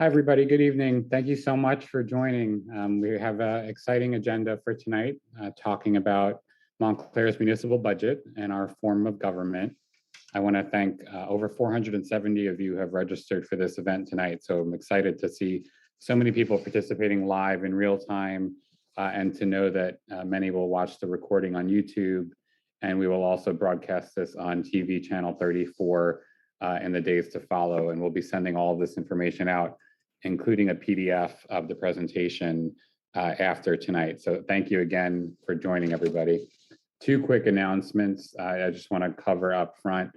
Hi, everybody. Good evening. Thank you so much for joining. We have an exciting agenda for tonight, talking about Montclair's municipal budget and our form of government. I want to thank over 470 of you have registered for this event tonight. So I'm excited to see so many people participating live in real time, and to know that many will watch the recording on YouTube. And we will also broadcast this on TV channel 34 in the days to follow. And we'll be sending all of this information out, including a PDF of the presentation after tonight. So thank you again for joining, everybody. Two quick announcements I just want to cover up front.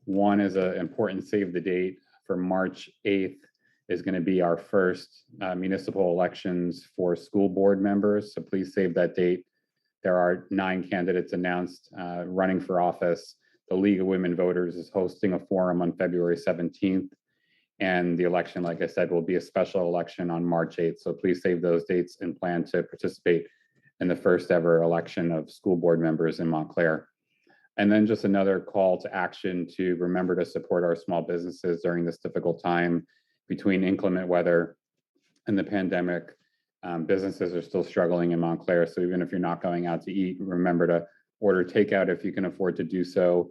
One is an important save the date for March 8th is going to be our first municipal elections for school board members. So please save that date. There are 9 candidates announced running for office. The League of Women Voters is hosting a forum on February 17th. And the election, like I said, will be a special election on March 8th. So please save those dates and plan to participate in the first ever election of school board members in Montclair. And then just another call to action to remember to support our small businesses during this difficult time between inclement weather and the pandemic. Businesses are still struggling in Montclair. So even if you're not going out to eat, remember to order takeout if you can afford to do so.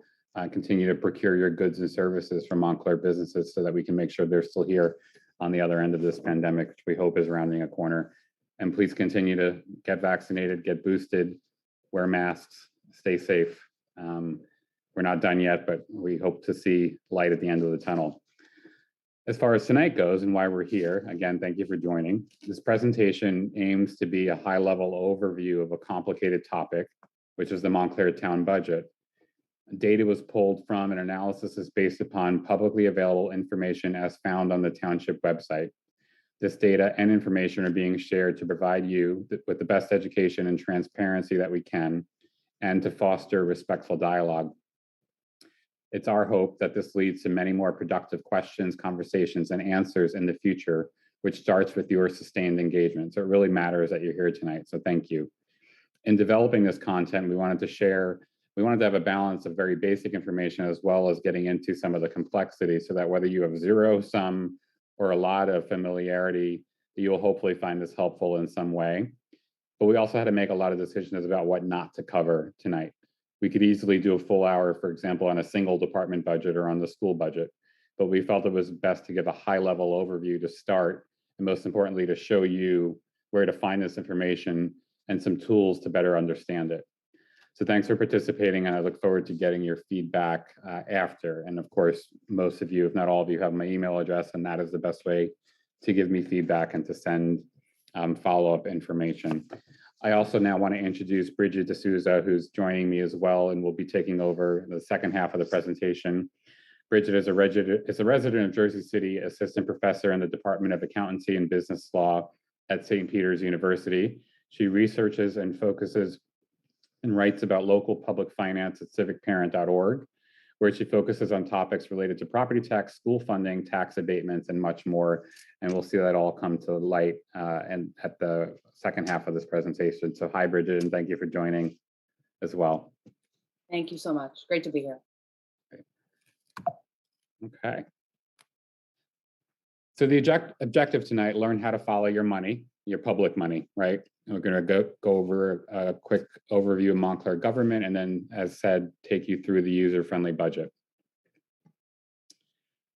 Continue to procure your goods and services from Montclair businesses so that we can make sure they're still here on the other end of this pandemic, which we hope is rounding a corner. And please continue to get vaccinated, get boosted, wear masks, stay safe. We're not done yet, but we hope to see light at the end of the tunnel. As far as tonight goes and why we're here, again, thank you for joining. This presentation aims to be a high-level overview of a complicated topic, which is the Montclair town budget. Data was pulled from and analysis is based upon publicly available information as found on the township website. This data and information are being shared to provide you with the best education and transparency that we can, and to foster respectful dialogue. It's our hope that this leads to many more productive questions, conversations, and answers in the future, which starts with your sustained engagement. So it really matters that you're here tonight, so thank you. In developing this content, we wanted to have a balance of very basic information as well as getting into some of the complexity so that whether you have zero, some, or a lot of familiarity, you'll hopefully find this helpful in some way. But we also had to make a lot of decisions about what not to cover tonight. We could easily do a full hour, for example, on a single department budget or on the school budget, but we felt it was best to give a high-level overview to start, and most importantly, to show you where to find this information and some tools to better understand it. So thanks for participating, and I look forward to getting your feedback after. And of course, most of you, if not all of you, have my email address, and that is the best way to give me feedback and to send follow-up information. I also now want to introduce Bridget D'Souza, who's joining me as well, and will be taking over the second half of the presentation. Bridget is a resident of Jersey City, assistant professor in the Department of Accountancy and Business Law at St. Peter's University. She researches and focuses and writes about local public finance at civicparent.org, where she focuses on topics related to property tax, school funding, tax abatements, and much more. And we'll see that all come to light and at the second half of this presentation. So hi, Bridget, and thank you for joining as well. Thank you so much. Great to be here. Okay. So the objective tonight, learn how to follow your money, your public money, right? And we're going to go over a quick overview of Montclair government, and then, as said, take you through the user-friendly budget.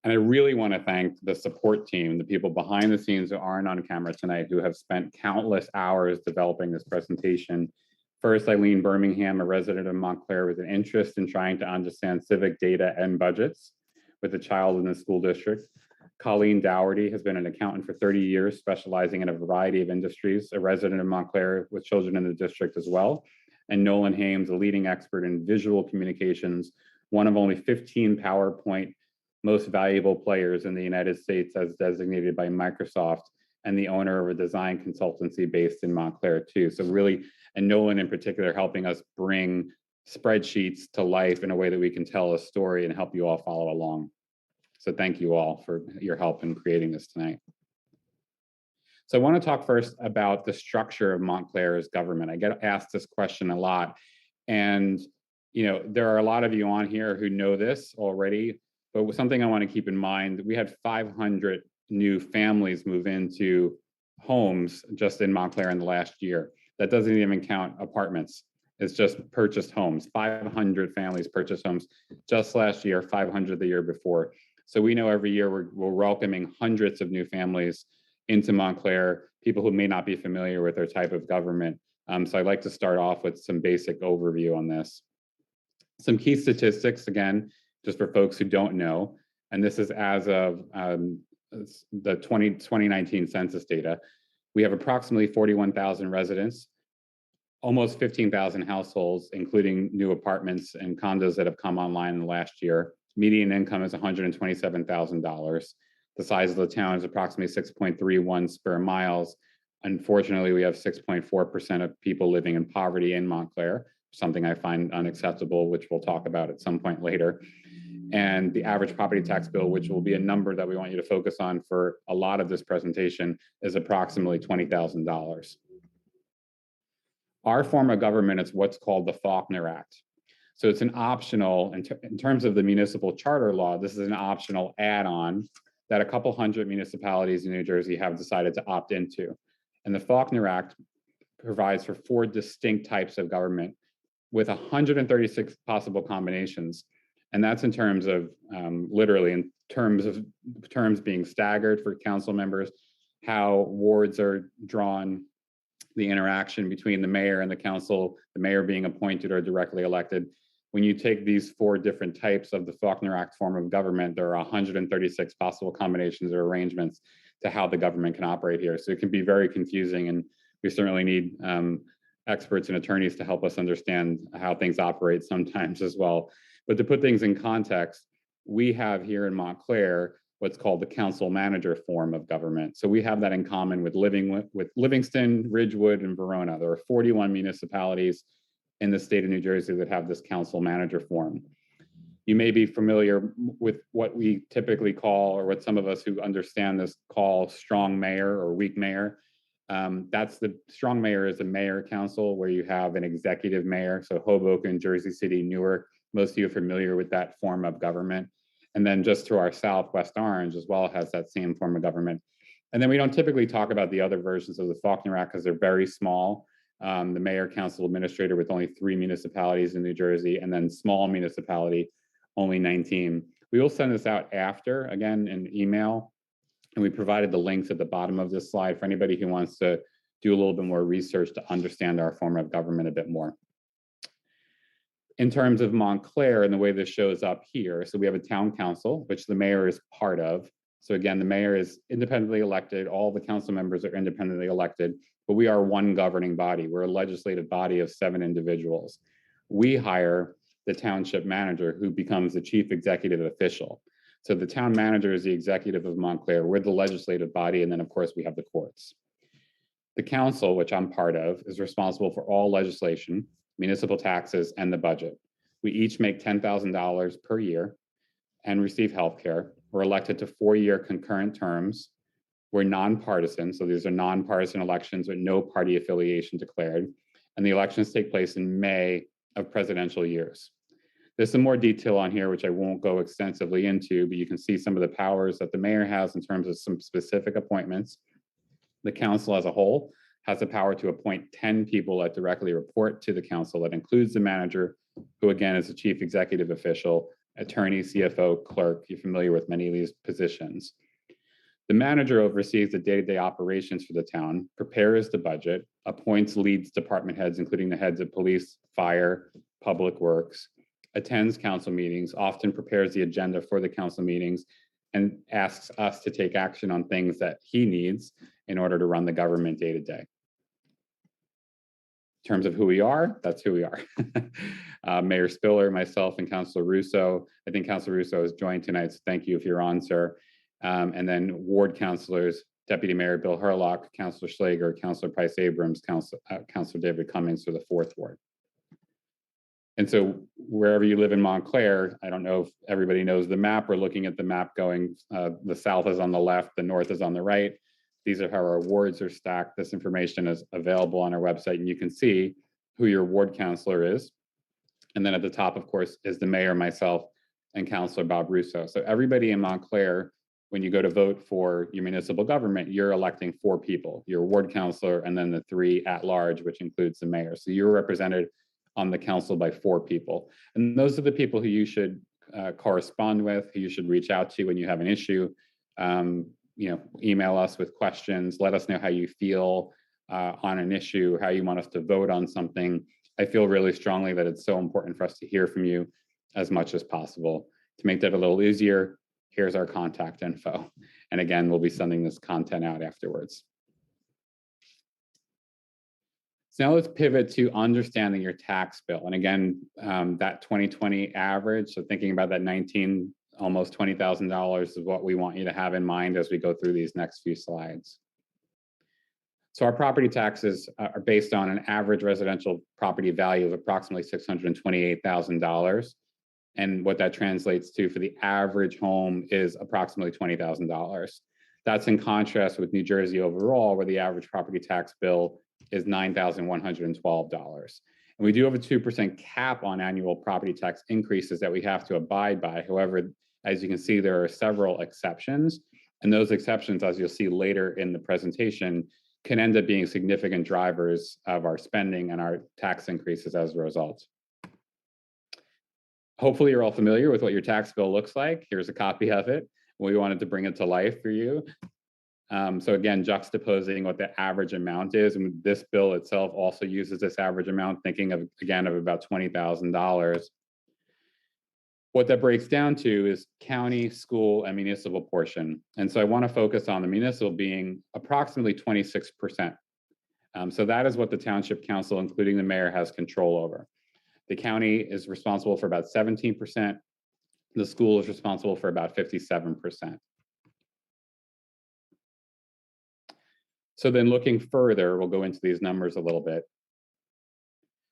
And I really want to thank the support team, the people behind the scenes who aren't on camera tonight, who have spent countless hours developing this presentation. First, Eileen Birmingham, a resident of Montclair with an interest in trying to understand civic data and budgets with a child in the school district. Colleen Dougherty has been an accountant for 30 years, specializing in a variety of industries, a resident of Montclair with children in the district as well. And Nolan Hames, a leading expert in visual communications, one of only 15 PowerPoint most valuable players in the United States as designated by Microsoft, and the owner of a design consultancy based in Montclair too. So really, and Nolan in particular, helping us bring spreadsheets to life in a way that we can tell a story and help you all follow along. So thank you all for your help in creating this tonight. So I want to talk first about the structure of Montclair's government. I get asked this question a lot, and there are a lot of you on here who know this already, but something I want to keep in mind, we had 500 new families move into homes just in Montclair in the last year. That doesn't even count apartments. It's just purchased homes. 500 families purchased homes just last year, 500 the year before. So we know every year we're welcoming hundreds of new families into Montclair, people who may not be familiar with their type of government. So I'd like to start off with some basic overview on this. Some key statistics, again, just for folks who don't know, and this is as of the 2019 census data. We have approximately 41,000 residents, almost 15,000 households, including new apartments and condos that have come online in the last year. Median income is $127,000. The size of the town is approximately 6.31 square miles. Unfortunately, we have 6.4% of people living in poverty in Montclair, something I find unacceptable, which we'll talk about at some point later. And the average property tax bill, which will be a number that we want you to focus on for a lot of this presentation, is approximately $20,000. Our form of government is what's called the Faulkner Act. So it's an optional, in terms of the municipal charter law, this is an optional add-on that a couple hundred municipalities in New Jersey have decided to opt into. And the Faulkner Act provides for 4 distinct types of government with 136 possible combinations. And that's in terms of, literally in terms of terms being staggered for council members, how wards are drawn, the interaction between the mayor and the council, the mayor being appointed or directly elected. When you take these 4 different types of the Faulkner Act form of government, there are 136 possible combinations or arrangements to how the government can operate here. So it can be very confusing, and we certainly need experts and attorneys to help us understand how things operate sometimes as well. But to put things in context, we have here in Montclair what's called the council manager form of government. So we have that in common with Livingston, Ridgewood, and Verona. There are 41 municipalities in the state of New Jersey that have this council manager form. You may be familiar with what we typically call, or what some of us who understand this call, strong mayor or weak mayor. That's the strong mayor is a mayor council where you have an executive mayor. So Hoboken, Jersey City, Newark, most of you are familiar with that form of government. And then just to our south, West Orange as well has that same form of government. And then we don't typically talk about the other versions of the Faulkner Act because they're very small. The mayor, council, administrator with only 3 municipalities in New Jersey, and then small municipality, only 19. We will send this out after, again, in email. And we provided the links at the bottom of this slide for anybody who wants to do a little bit more research to understand our form of government a bit more. In terms of Montclair and the way this shows up here, so we have a town council, which the mayor is part of. So again, the mayor is independently elected. All the council members are independently elected, but we are one governing body. We're a legislative body of 7 individuals. We hire the township manager, who becomes the chief executive official. So the town manager is the executive of Montclair. We're the legislative body, and then of course we have the courts. The council, which I'm part of, is responsible for all legislation, municipal taxes, and the budget. We each make $10,000 per year and receive health care. We're elected to 4-year concurrent terms. We're nonpartisan, so these are nonpartisan elections with no party affiliation declared. And the elections take place in May of presidential years. There's some more detail on here, which I won't go extensively into, but you can see some of the powers that the mayor has in terms of some specific appointments. The council as a whole has the power to appoint 10 people that directly report to the council. That includes the manager, who again is the chief executive official, attorney, CFO, clerk. You're familiar with many of these positions. The manager oversees the day-to-day operations for the town, prepares the budget, appoints leads department heads, including the heads of police, fire, public works, attends council meetings, often prepares the agenda for the council meetings, and asks us to take action on things that he needs in order to run the government day to day. In terms of who we are, that's who we are. Mayor Spiller, myself, and Councilor Russo. I think Councilor Russo is joined tonight, so thank you if you're on, sir. And then ward councilors, Deputy Mayor Bill Herlock, Councilor Schlager, Councilor Price Abrams, Councilor David Cummings for the 4th Ward. And so wherever you live in Montclair, I don't know if everybody knows the map. We're looking at the map going, the south is on the left, the north is on the right. These are how our wards are stacked. This information is available on our website, and you can see who your ward councilor is. And then at the top, of course, is the mayor, myself, and Councilor Bob Russo. So everybody in Montclair when you go to vote for your municipal government, you're electing 4 people, your ward councilor, and then the 3 at large, which includes the mayor. So you're represented on the council by 4 people. And those are the people who you should correspond with, who you should reach out to when you have an issue. Email us with questions, let us know how you feel on an issue, how you want us to vote on something. I feel really strongly that it's so important for us to hear from you as much as possible. To make that a little easier, here's our contact info. And again, we'll be sending this content out afterwards. So now let's pivot to understanding your tax bill. And again, that 2020 average, so thinking about that almost $20,000 is what we want you to have in mind as we go through these next few slides. So our property taxes are based on an average residential property value of approximately $628,000. And what that translates to for the average home is approximately $20,000. That's in contrast with New Jersey overall, where the average property tax bill is $9,112. And we do have a 2% cap on annual property tax increases that we have to abide by. However, as you can see, there are several exceptions. And those exceptions, as you'll see later in the presentation, can end up being significant drivers of our spending and our tax increases as a result. Hopefully you're all familiar with what your tax bill looks like. Here's a copy of it. We wanted to bring it to life for you. So again, juxtaposing what the average amount is, and this bill itself also uses this average amount, thinking of, again, of about $20,000. What that breaks down to is county, school, and municipal portion. And so I want to focus on the municipal being approximately 26%. So that is what the township council, including the mayor, has control over. The county is responsible for about 17%. The school is responsible for about 57%. So then looking further, we'll go into these numbers a little bit.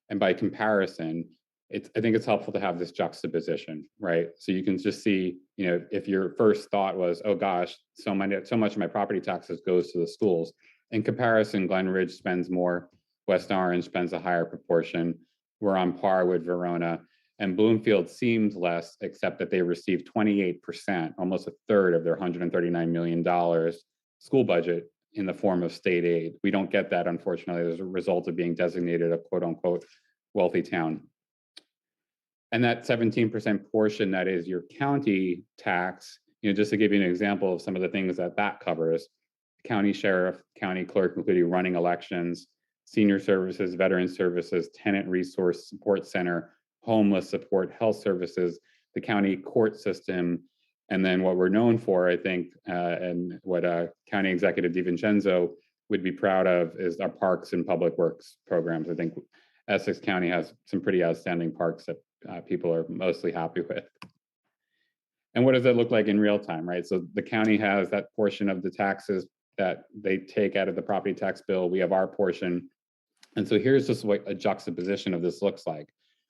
And by comparison, I think it's helpful to have this juxtaposition, right? So you can just see, if your first thought was, oh gosh, so much of my property taxes goes to the schools. In comparison, Glen Ridge spends more, West Orange spends a higher proportion. We're on par with Verona, and Bloomfield seems less, except that they received 28%, almost a third of their $139 million school budget in the form of state aid. We don't get that, unfortunately, as a result of being designated a quote unquote wealthy town. And that 17% portion that is your county tax, just to give you an example of some of the things that covers: county sheriff, county clerk, including running elections, senior services, veteran services, tenant resource support center, homeless support, health services, the county court system, and then what we're known for, I think, and what County Executive DiVincenzo would be proud of is our parks and public works programs. I think Essex County has some pretty outstanding parks that people are mostly happy with. And what does that look like in real time, right? So the county has that portion of the taxes that they take out of the property tax bill. We have our portion. And so here's just what a juxtaposition of this looks like,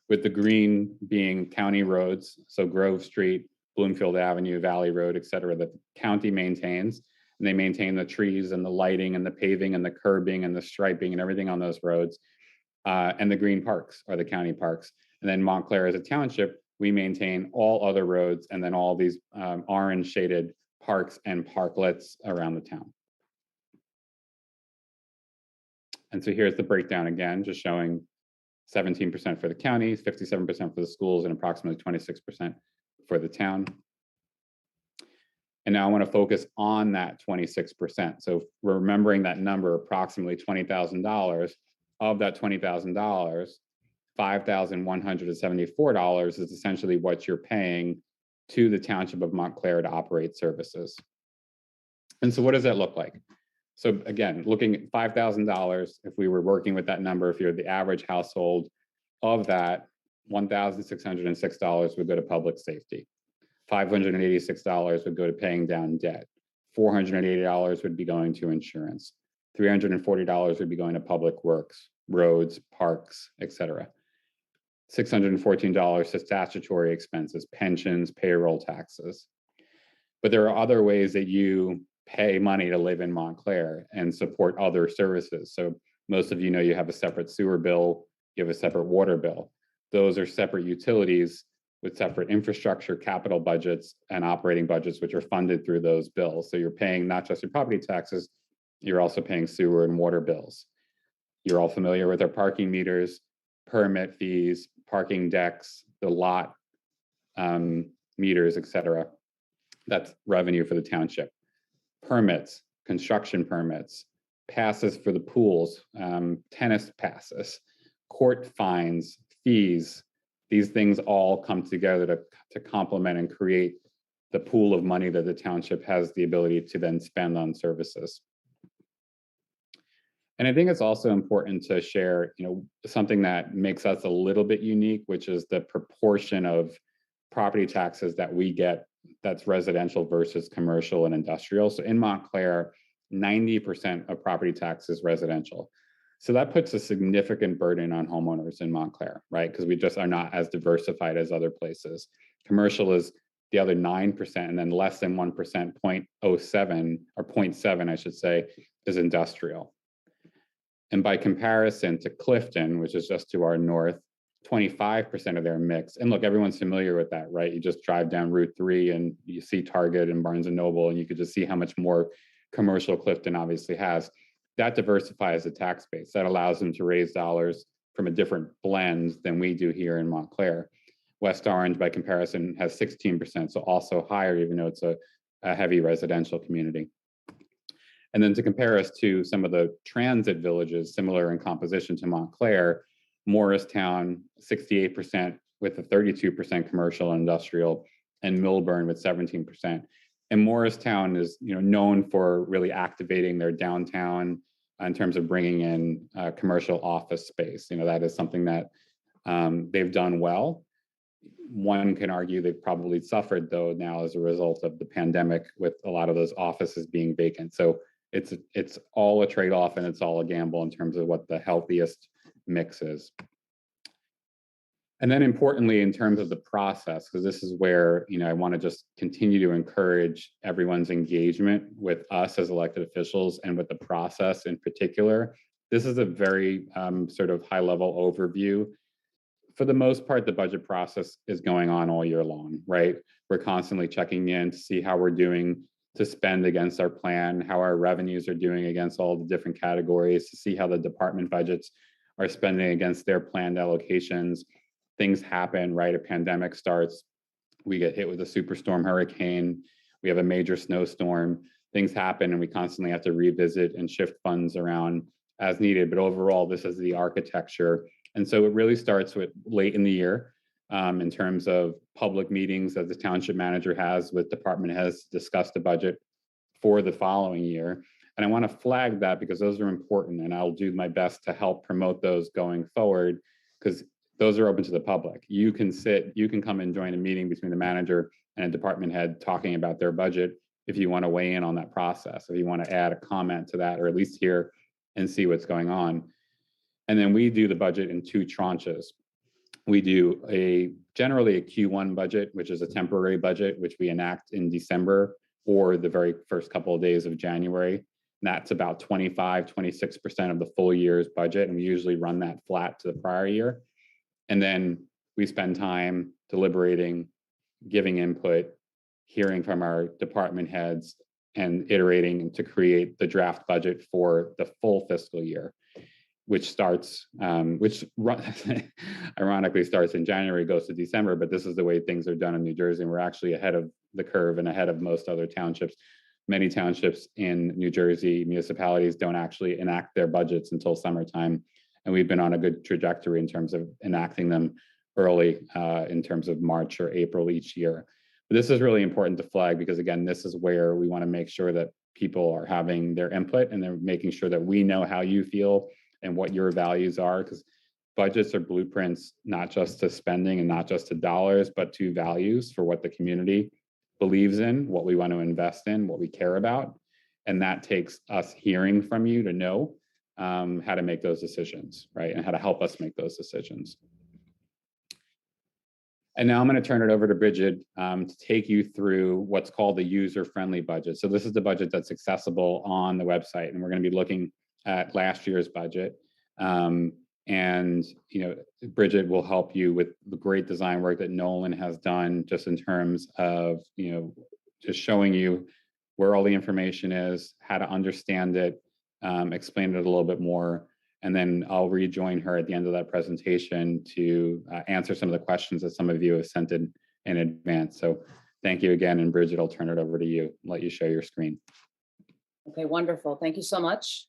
with the green being county roads, so Grove Street, Bloomfield Avenue, Valley Road, et cetera, that the county maintains. And they maintain the trees and the lighting and the paving and the curbing and the striping and everything on those roads. And the green parks are the county parks. And then Montclair as a township, we maintain all other roads and then all these orange shaded parks and parklets around the town. And so here's the breakdown again, just showing 17% for the counties, 57% for the schools, and approximately 26% for the town. And now I want to focus on that 26%. So we're remembering that number, approximately $20,000. Of that $20,000, $5,174 is essentially what you're paying to the Township of Montclair to operate services. And so what does that look like? So again, looking at $5,000, if we were working with that number, if you're the average household, of that, $1,606 would go to public safety. $586 would go to paying down debt. $480 would be going to insurance. $340 would be going to public works, roads, parks, et cetera. $614 to statutory expenses, pensions, payroll taxes. But there are other ways that you pay money to live in Montclair and support other services. So most of you know you have a separate sewer bill, you have a separate water bill. Those are separate utilities with separate infrastructure, capital budgets, and operating budgets, which are funded through those bills. So you're paying not just your property taxes, you're also paying sewer and water bills. You're all familiar with our parking meters, permit fees, parking decks, the lot meters, et cetera. That's revenue for the township. Permits, construction permits, passes for the pools, tennis passes, court fines, fees. These things all come together to complement and create the pool of money that the township has the ability to then spend on services. And I think it's also important to share, something that makes us a little bit unique, which is the proportion of property taxes that we get that's residential versus commercial and industrial. So in Montclair, 90% of property tax is residential. So that puts a significant burden on homeowners in Montclair, right? Because we just are not as diversified as other places. Commercial is the other 9%, and then less than 1%, 0.07 or 0.7, I should say, is industrial. And by comparison to Clifton, which is just to our north, 25% of their mix. And look, everyone's familiar with that, right? You just drive down Route 3 and you see Target and Barnes & Noble, and you could just see how much more commercial Clifton obviously has. That diversifies the tax base. That allows them to raise dollars from a different blend than we do here in Montclair. West Orange, by comparison, has 16%, so also higher, even though it's a heavy residential community. And then to compare us to some of the transit villages, similar in composition to Montclair, Morristown, 68% with a 32% commercial and industrial, and Millburn with 17%. And Morristown is known for really activating their downtown in terms of bringing in commercial office space. That is something that they've done well. One can argue they've probably suffered, though, now as a result of the pandemic, with a lot of those offices being vacant. So it's all a trade-off, and it's all a gamble in terms of what the healthiest mix is. And then importantly, in terms of the process, because this is where I want to just continue to encourage everyone's engagement with us as elected officials and with the process in particular. This is a very sort of high-level overview. For the most part, the budget process is going on all year long, right? We're constantly checking in to see how we're doing to spend against our plan, how our revenues are doing against all the different categories, to see how the department budgets are spending against their planned allocations. Things happen, right? A pandemic starts, we get hit with a superstorm hurricane, we have a major snowstorm, things happen, and we constantly have to revisit and shift funds around as needed. But overall, this is the architecture. And so it really starts with late in the year in terms of public meetings that the township manager has with department heads to discuss the budget for the following year. And I want to flag that because those are important, and I'll do my best to help promote those going forward, because those are open to the public. You can come and join a meeting between the manager and a department head talking about their budget if you want to weigh in on that process, if you want to add a comment to that, or at least hear and see what's going on. And then we do the budget in two tranches. We do generally a Q1 budget, which is a temporary budget, which we enact in December or the very first couple of days of January. And that's about 26% of the full year's budget. And we usually run that flat to the prior year. And then we spend time deliberating, giving input, hearing from our department heads, and iterating to create the draft budget for the full fiscal year, which starts, ironically starts in January, goes to December, but this is the way things are done in New Jersey. And we're actually ahead of the curve and ahead of most other townships. Many townships in New Jersey, municipalities, don't actually enact their budgets until summertime. And we've been on a good trajectory in terms of enacting them early in terms of March or April each year. But this is really important to flag because, again, this is where we want to make sure that people are having their input and they're making sure that we know how you feel and what your values are, because budgets are blueprints, not just to spending and not just to dollars, but to values for what the community believes in, what we want to invest in, what we care about. And that takes us hearing from you to know how to make those decisions, right? And how to help us make those decisions. And now I'm going to turn it over to Bridget to take you through what's called the user-friendly budget. So this is the budget that's accessible on the website, and we're going to be looking at last year's budget. And, Bridget will help you with the great design work that Nolan has done, just in terms of, just showing you where all the information is, how to understand it, explain it a little bit more. And then I'll rejoin her at the end of that presentation to answer some of the questions that some of you have sent in advance. So thank you again. And Bridget, I'll turn it over to you, let you share your screen. Okay, wonderful. Thank you so much.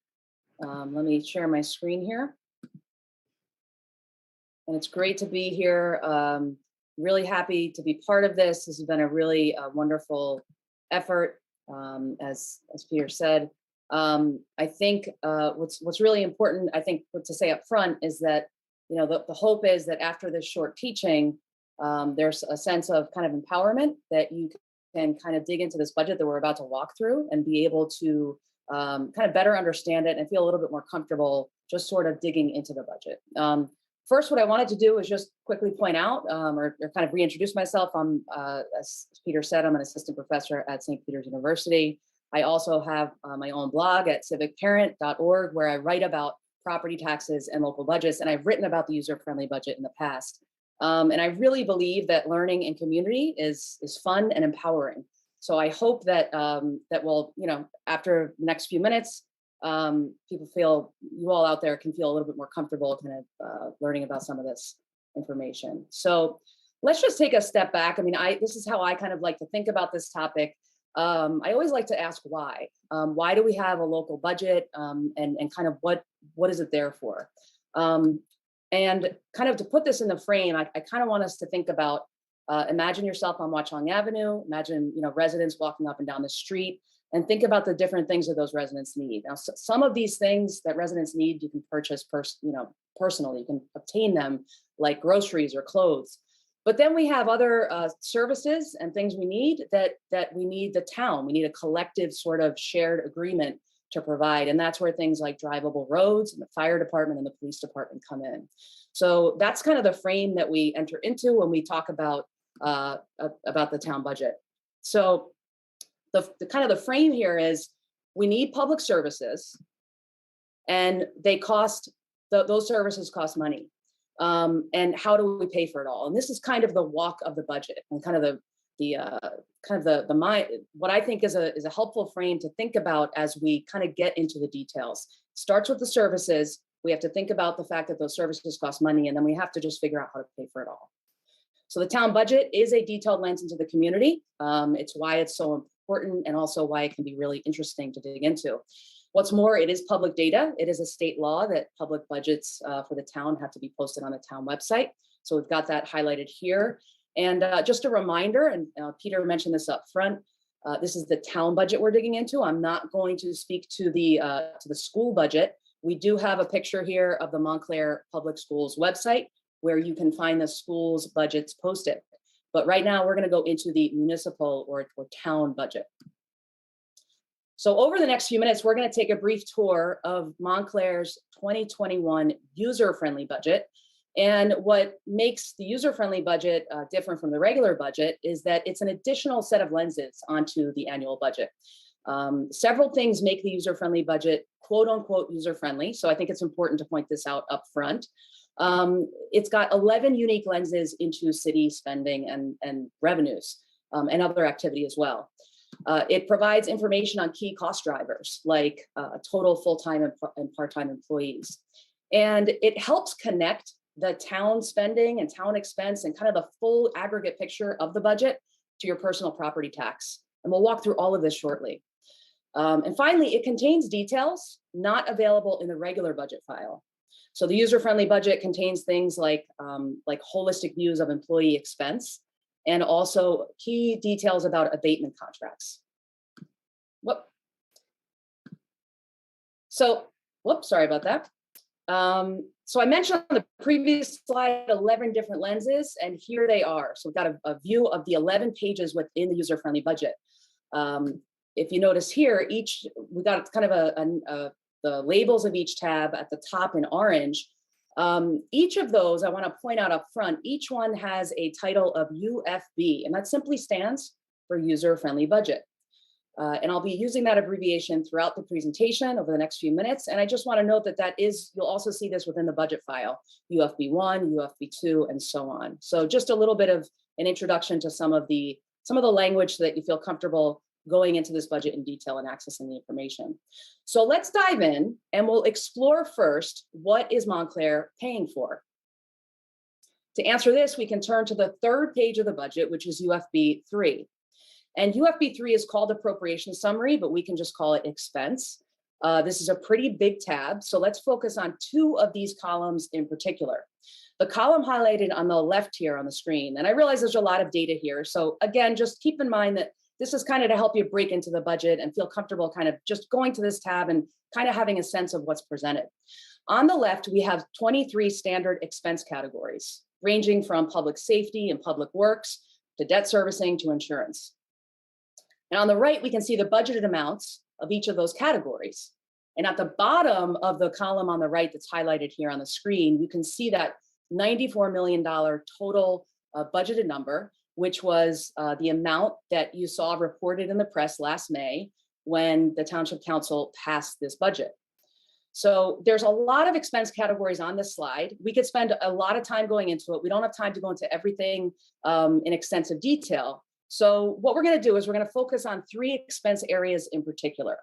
Let me share my screen here. And it's great to be here. Really happy to be part of this. This has been a really wonderful effort, as Peter said. I think what's really important, I think, to say up front is that, the hope is that after this short teaching, there's a sense of kind of empowerment that you can kind of dig into this budget that we're about to walk through and be able to kind of better understand it and feel a little bit more comfortable just sort of digging into the budget. First, what I wanted to do is just quickly point out or kind of reintroduce myself. As Peter said, I'm an assistant professor at St. Peter's University. I also have my own blog at civicparent.org where I write about property taxes and local budgets, and I've written about the user-friendly budget in the past. And I really believe that learning in community is fun and empowering. So I hope that that will, after the next few minutes, you all out there can feel a little bit more comfortable kind of learning about some of this information. So let's just take a step back. I mean, this is how I kind of like to think about this topic. I always like to ask why. Why do we have a local budget, and kind of what is it there for? And kind of to put this in the frame, I kind of want us to think about, imagine yourself on Watchung Avenue, imagine, residents walking up and down the street, and think about the different things that those residents need. Now, some of these things that residents need, you can purchase personally, you can obtain them like groceries or clothes. But then we have other services and things we need that we need the town. We need a collective sort of shared agreement to provide. And that's where things like drivable roads and the fire department and the police department come in. So that's kind of the frame that we enter into when we talk about the town budget. So the kind of the frame here is we need public services, and they cost, those services cost money. And how do we pay for it all? And this is kind of the walk of the budget, and kind of the mind, what I think is a helpful frame to think about as we kind of get into the details. Starts with the services. We have to think about the fact that those services cost money, and then we have to just figure out how to pay for it all. So the town budget is a detailed lens into the community. It's why it's so important, and also why it can be really interesting to dig into. What's more, it is public data. It is a state law that public budgets for the town have to be posted on the town website. So we've got that highlighted here. And just a reminder, and Peter mentioned this up front, this is the town budget we're digging into. I'm not going to speak to the school budget. We do have a picture here of the Montclair Public Schools website where you can find the school's budgets posted. But right now we're going to go into the municipal or town budget. So over the next few minutes, we're going to take a brief tour of Montclair's 2021 user-friendly budget. And what makes the user-friendly budget different from the regular budget is that it's an additional set of lenses onto the annual budget. Several things make the user-friendly budget quote unquote user-friendly. So I think it's important to point this out up front. It's got 11 unique lenses into city spending and revenues and other activity as well. It provides information on key cost drivers like total full-time and part-time employees. And it helps connect the town spending and town expense and kind of the full aggregate picture of the budget to your personal property tax. And we'll walk through all of this shortly. And finally, it contains details not available in the regular budget file. So the user-friendly budget contains things like holistic views of employee expense, and also key details about abatement contracts. Sorry about that. So I mentioned on the previous slide 11 different lenses, and here they are. So we've got a view of the 11 pages within the user-friendly budget. If you notice here, we got kind of the labels of each tab at the top in orange. Each of those, I want to point out up front, each one has a title of UFB, and that simply stands for user-friendly budget. And I'll be using that abbreviation throughout the presentation over the next few minutes. And I just want to note that you'll also see this within the budget file, UFB1, UFB2, and so on. So just a little bit of an introduction to some of the language so that you feel comfortable going into this budget in detail and accessing the information. So let's dive in and we'll explore first, what is Montclair paying for? To answer this, we can turn to the third page of the budget, which is UFB3. And UFB3 is called Appropriation Summary, but we can just call it Expense. This is a pretty big tab, so let's focus on two of these columns in particular. The column highlighted on the left here on the screen, and I realize there's a lot of data here, so again, just keep in mind that this is kind of to help you break into the budget and feel comfortable kind of just going to this tab and kind of having a sense of what's presented. On the left, we have 23 standard expense categories, ranging from public safety and public works to debt servicing to insurance. And on the right, we can see the budgeted amounts of each of those categories. And at the bottom of the column on the right that's highlighted here on the screen, you can see that $94 million total budgeted number, which was the amount that you saw reported in the press last May when the Township Council passed this budget. So there's a lot of expense categories on this slide. We could spend a lot of time going into it. We don't have time to go into everything in extensive detail. So what we're going to do is we're going to focus on three expense areas in particular.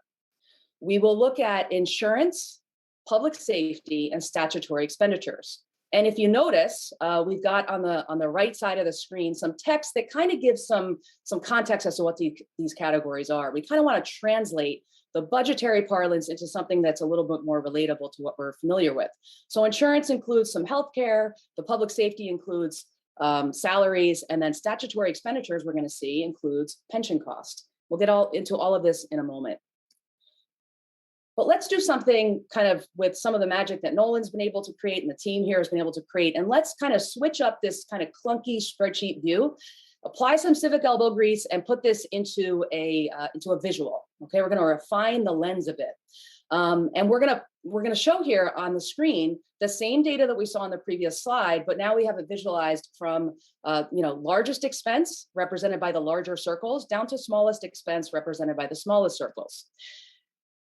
We will look at insurance, public safety, and statutory expenditures. And if you notice, we've got on the right side of the screen some text that kind of gives some context as to what these categories are. We kind of want to translate the budgetary parlance into something that's a little bit more relatable to what we're familiar with. So insurance includes some healthcare, the public safety includes salaries, and then statutory expenditures we're going to see includes pension costs. We'll get into all of this in a moment. But let's do something kind of with some of the magic that Nolan's been able to create and the team here has been able to create. And let's kind of switch up this kind of clunky spreadsheet view, apply some civic elbow grease, and put this into a visual. Okay, we're going to refine the lens a bit. And we're going to show here on the screen the same data that we saw on the previous slide, but now we have it visualized from largest expense represented by the larger circles down to smallest expense represented by the smallest circles.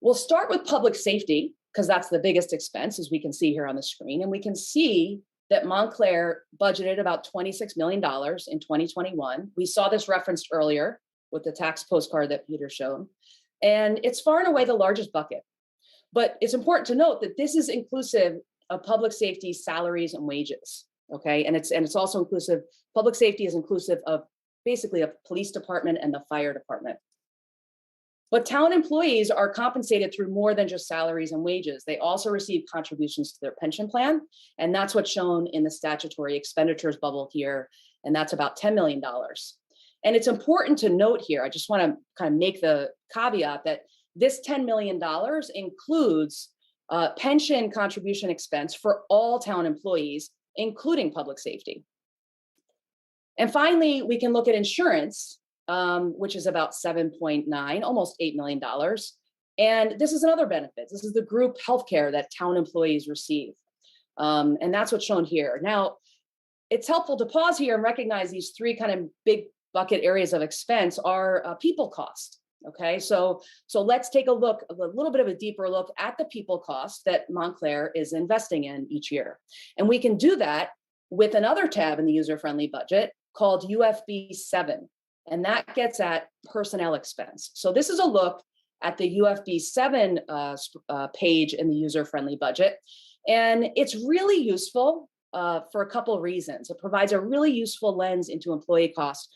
We'll start with public safety because that's the biggest expense, as we can see here on the screen. And we can see that Montclair budgeted about $26 million in 2021. We saw this referenced earlier with the tax postcard that Peter showed. And it's far and away the largest bucket. But it's important to note that this is inclusive of public safety salaries and wages. Okay, and it's also inclusive, public safety is inclusive of basically a police department and the fire department. But town employees are compensated through more than just salaries and wages. They also receive contributions to their pension plan. And that's what's shown in the statutory expenditures bubble here. And that's about $10 million. And it's important to note here, I just want to kind of make the caveat that this $10 million includes pension contribution expense for all town employees, including public safety. And finally, we can look at insurance, which is about 7.9, almost $8 million. And this is another benefit. This is the group healthcare that town employees receive. And that's what's shown here. Now, it's helpful to pause here and recognize these three kind of big bucket areas of expense are people cost. Okay, so let's take a little bit of a deeper look at the people cost that Montclair is investing in each year. And we can do that with another tab in the user-friendly budget called UFB7. And that gets at personnel expense. So this is a look at the UFB7 page in the user-friendly budget. And it's really useful for a couple of reasons. It provides a really useful lens into employee costs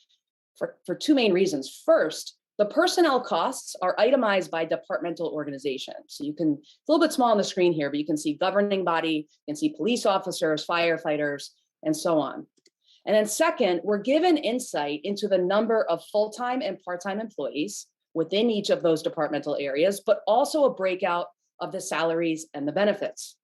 for two main reasons. First, the personnel costs are itemized by departmental organization. So you can, it's a little bit small on the screen here, but you can see governing body, you can see police officers, firefighters, and so on. And then second, we're given insight into the number of full-time and part-time employees within each of those departmental areas, but also a breakout of the salaries and the benefits.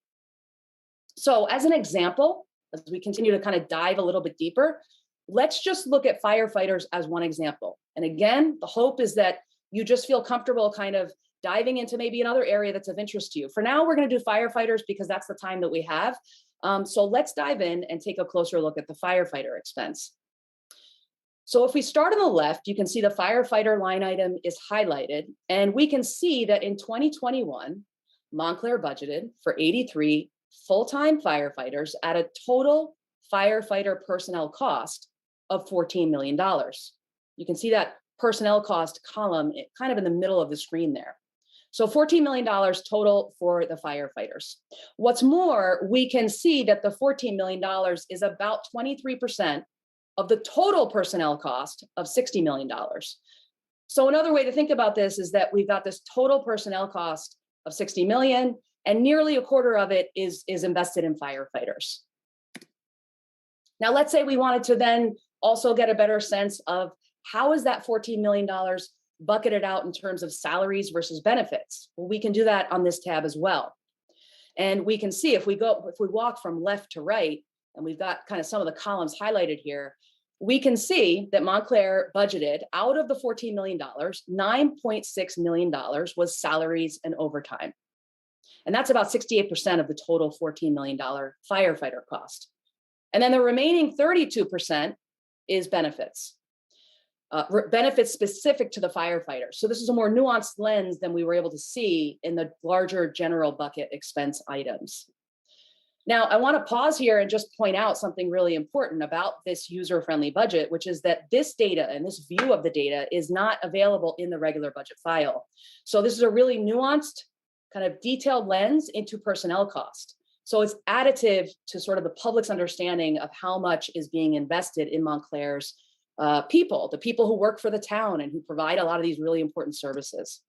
So as an example, as we continue to kind of dive a little bit deeper, let's just look at firefighters as one example. And again, the hope is that you just feel comfortable kind of diving into maybe another area that's of interest to you. For now, we're going to do firefighters because that's the time that we have. So let's dive in and take a closer look at the firefighter expense. So if we start on the left, you can see the firefighter line item is highlighted, and we can see that in 2021, Montclair budgeted for 83 full-time firefighters at a total firefighter personnel cost of $14 million. You can see that personnel cost column kind of in the middle of the screen there. So $14 million total for the firefighters. What's more, we can see that the $14 million is about 23% of the total personnel cost of $60 million. So another way to think about this is that we've got this total personnel cost of 60 million, and nearly a quarter of it is invested in firefighters. Now, let's say we wanted to then also get a better sense of how is that $14 million bucketed out in terms of salaries versus benefits. Well, we can do that on this tab as well. And we can see if we walk from left to right, and we've got kind of some of the columns highlighted here, we can see that Montclair budgeted out of the $14 million, $9.6 million was salaries and overtime. And that's about 68% of the total $14 million firefighter cost. And then the remaining 32% is benefits. Benefits specific to the firefighter. So this is a more nuanced lens than we were able to see in the larger general bucket expense items. Now, I want to pause here and just point out something really important about this user-friendly budget, which is that this data and this view of the data is not available in the regular budget file. So this is a really nuanced, kind of detailed lens into personnel cost. So it's additive to sort of the public's understanding of how much is being invested in Montclair's people, the people who work for the town and who provide a lot of these really important services.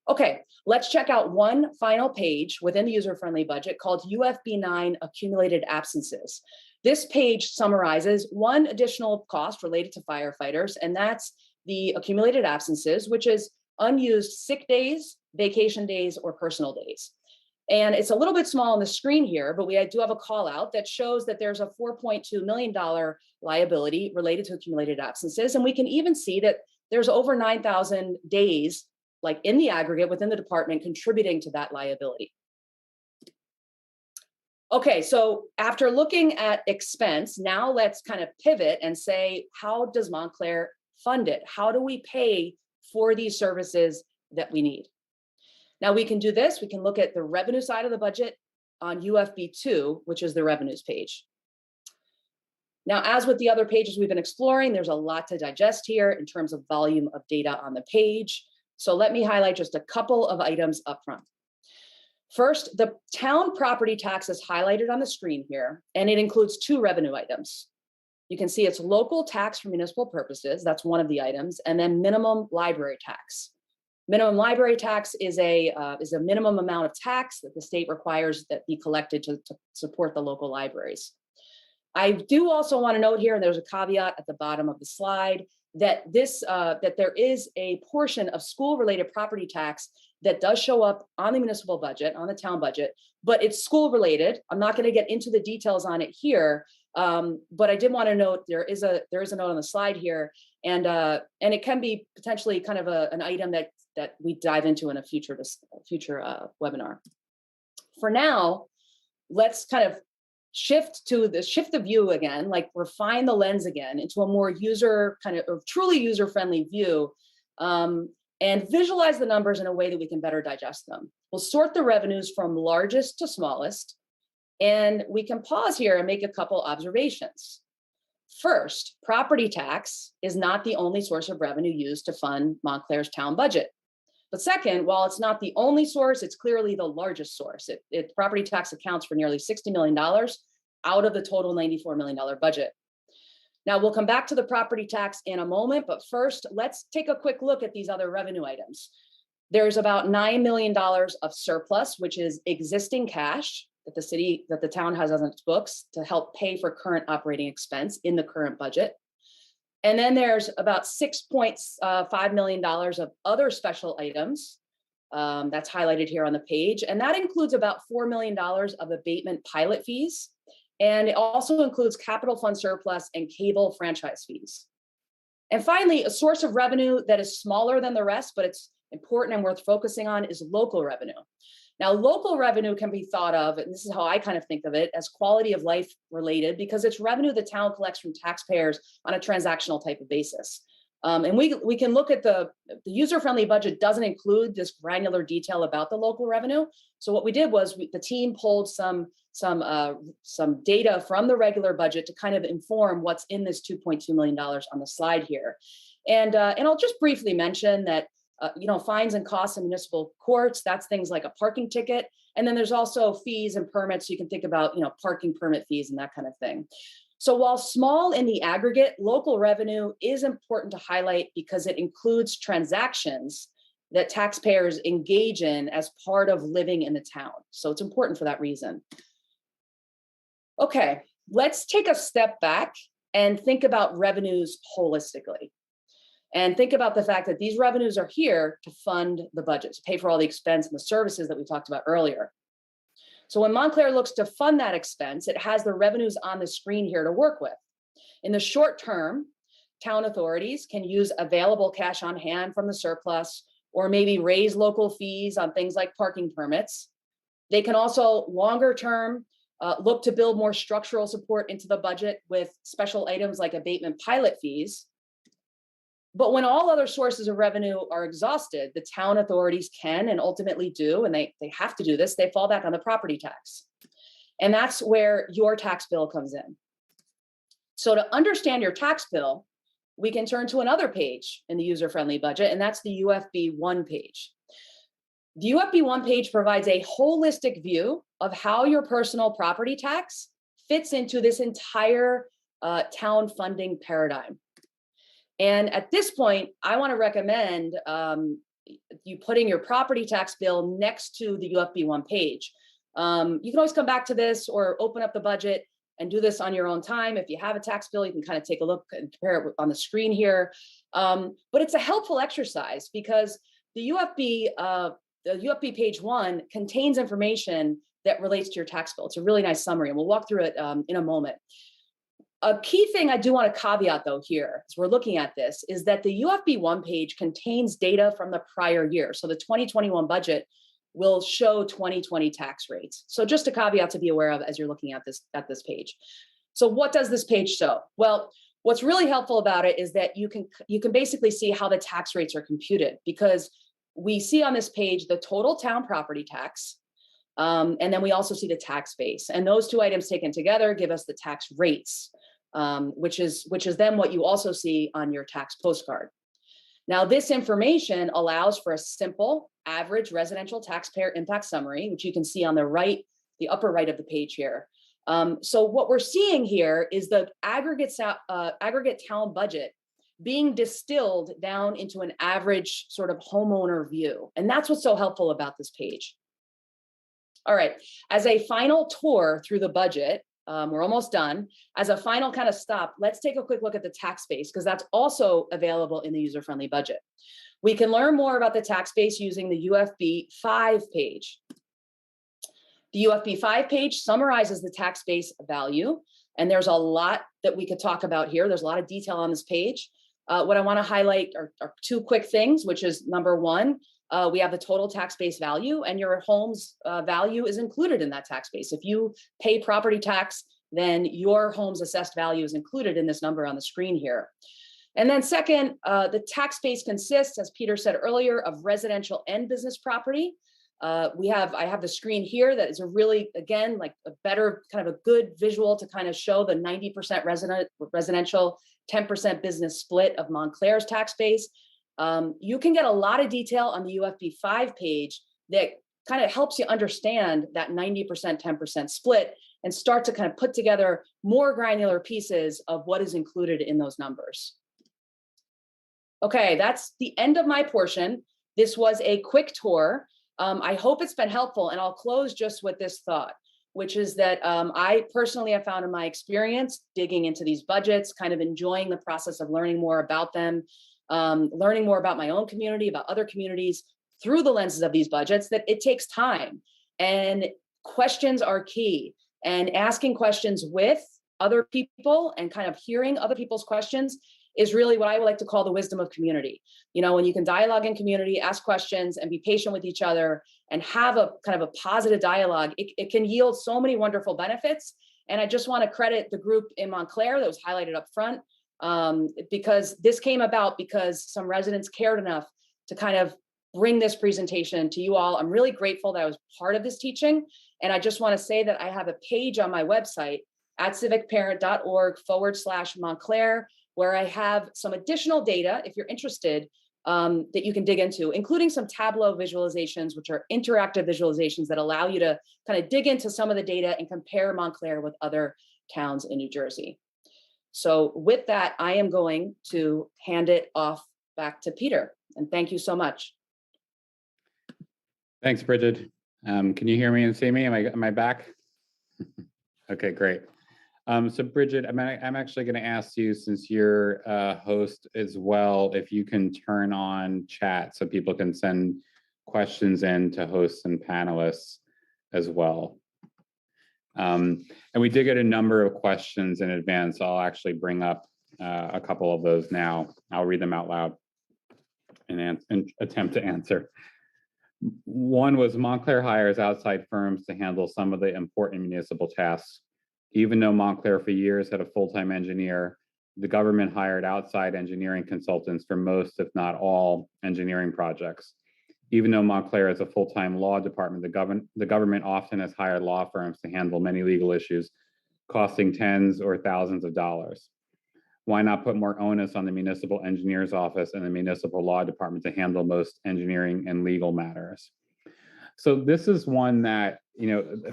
Okay, let's check out one final page within the user-friendly budget called UFB9 Accumulated Absences. This page summarizes one additional cost related to firefighters, and that's the accumulated absences, which is unused sick days, vacation days, or personal days. And it's a little bit small on the screen here, but we do have a call out that shows that there's a $4.2 million liability related to accumulated absences. And we can even see that there's over 9,000 days, like in the aggregate within the department, contributing to that liability. Okay, so after looking at expense, now let's kind of pivot and say, how does Montclair fund it? How do we pay for these services that we need? Now we can do this. We can look at the revenue side of the budget on UFB2, which is the revenues page. Now, as with the other pages we've been exploring, there's a lot to digest here in terms of volume of data on the page. So let me highlight just a couple of items up front. First, the town property tax is highlighted on the screen here, and it includes two revenue items. You can see it's local tax for municipal purposes. That's one of the items, and then minimum library tax. Minimum library tax is a minimum amount of tax that the state requires that be collected to support the local libraries. I do also want to note here, and there's a caveat at the bottom of the slide, that that there is a portion of school-related property tax that does show up on the municipal budget, on the town budget, but it's school-related. I'm not going to get into the details on it here, but I did want to note there is a note on the slide here, and it can be potentially kind of an item that we dive into in a future webinar. For now, let's kind of shift the view again, like refine the lens again into a more truly user-friendly view, and visualize the numbers in a way that we can better digest them. We'll sort the revenues from largest to smallest, and we can pause here and make a couple observations. First, property tax is not the only source of revenue used to fund Montclair's town budget. But second, while it's not the only source, it's clearly the largest source. Property tax accounts for nearly $60 million out of the total $94 million budget. Now, we'll come back to the property tax in a moment, but first, let's take a quick look at these other revenue items. There's about $9 million of surplus, which is existing cash that the town has on its books to help pay for current operating expense in the current budget. And then there's about $6.5 million of other special items that's highlighted here on the page. And that includes about $4 million of abatement pilot fees. And it also includes capital fund surplus and cable franchise fees. And finally, a source of revenue that is smaller than the rest, but it's important and worth focusing on, is local revenue. Now, local revenue can be thought of, and this is how I kind of think of it, as quality of life related, because it's revenue the town collects from taxpayers on a transactional type of basis. And we can look at the user-friendly budget doesn't include this granular detail about the local revenue. So what we did was the team pulled some data from the regular budget to kind of inform what's in this $2.2 million on the slide here. And I'll just briefly mention that fines and costs in municipal courts, that's things like a parking ticket. And then there's also fees and permits. So you can think about, parking permit fees and that kind of thing. So while small in the aggregate, local revenue is important to highlight because it includes transactions that taxpayers engage in as part of living in the town. So it's important for that reason. Okay, let's take a step back and think about revenues holistically. And think about the fact that these revenues are here to fund the budget, to pay for all the expense and the services that we talked about earlier. So when Montclair looks to fund that expense, it has the revenues on the screen here to work with. In the short term, town authorities can use available cash on hand from the surplus, or maybe raise local fees on things like parking permits. They can also longer term look to build more structural support into the budget with special items like abatement pilot fees. But when all other sources of revenue are exhausted, the town authorities can and ultimately do, and they have to do this, they fall back on the property tax. And that's where your tax bill comes in. So to understand your tax bill, we can turn to another page in the user-friendly budget, and that's the UFB1 page. The UFB1 page provides a holistic view of how your personal property tax fits into this entire town funding paradigm. And at this point, I want to recommend you putting your property tax bill next to the UFB1 page. You can always come back to this or open up the budget and do this on your own time. If you have a tax bill, you can kind of take a look and compare it on the screen here. But it's a helpful exercise because the UFB page 1 contains information that relates to your tax bill. It's a really nice summary, and we'll walk through it in a moment. A key thing I do want to caveat though here, as we're looking at this, is that the UFB1 page contains data from the prior year. So the 2021 budget will show 2020 tax rates. So just a caveat to be aware of as you're looking at this page. So what does this page show? Well, what's really helpful about it is that you can basically see how the tax rates are computed, because we see on this page the total town property tax, and then we also see the tax base. And those two items taken together give us the tax rates. Which is then what you also see on your tax postcard. Now, this information allows for a simple average residential taxpayer impact summary, which you can see on the upper right of the page here. So what we're seeing here is the aggregate town budget being distilled down into an average sort of homeowner view. And that's what's so helpful about this page. All right, as a final tour through the budget, we're almost done. As a final kind of stop, let's take a quick look at the tax base, because that's also available in the user-friendly budget. We can learn more about the tax base using the UFB5 page. The UFB5 page summarizes the tax base value, and there's a lot that we could talk about here. There's a lot of detail on this page. What I want to highlight are two quick things, which is number one, we have the total tax base value, and your home's value is included in that tax base. If you pay property tax, then your home's assessed value is included in this number on the screen here. And then second, the tax base consists, as Peter said earlier, of residential and business property. I have the screen here that is a really, again, like a better kind of a good visual to kind of show the 90% residential, 10% business split of Montclair's tax base. You can get a lot of detail on the UFB5 page that kind of helps you understand that 90%, 10% split and start to kind of put together more granular pieces of what is included in those numbers. Okay, that's the end of my portion. This was a quick tour. I hope it's been helpful, and I'll close just with this thought, which is that I personally have found in my experience digging into these budgets, kind of enjoying the process of learning more about them, learning more about my own community, about other communities through the lenses of these budgets, that it takes time, and questions are key, and asking questions with other people and kind of hearing other people's questions is really what I would like to call the wisdom of community. When you can dialogue in community, ask questions, and be patient with each other, and have a kind of a positive dialogue, it can yield so many wonderful benefits. And I just want to credit the group in Montclair that was highlighted up front, because this came about because some residents cared enough to kind of bring this presentation to you all. I'm really grateful that I was part of this teaching. And I just want to say that I have a page on my website at civicparent.org/Montclair, where I have some additional data, if you're interested, that you can dig into, including some Tableau visualizations, which are interactive visualizations that allow you to kind of dig into some of the data and compare Montclair with other towns in New Jersey. So with that, I am going to hand it off back to Peter. And thank you so much. Thanks, Bridget. Can you hear me and see me? Am I back? Okay, great. So Bridget, I'm actually going to ask you, since you're a host as well, if you can turn on chat so people can send questions in to hosts and panelists as well. And we did get a number of questions in advance. I'll actually bring up a couple of those now. I'll read them out loud and attempt to answer. One was, Montclair hires outside firms to handle some of the important municipal tasks. Even though Montclair for years had a full-time engineer, the government hired outside engineering consultants for most, if not all, engineering projects. Even though Montclair is a full-time law department, the government often has hired law firms to handle many legal issues, costing tens or thousands of dollars. Why not put more onus on the municipal engineer's office and the municipal law department to handle most engineering and legal matters? So this is one that,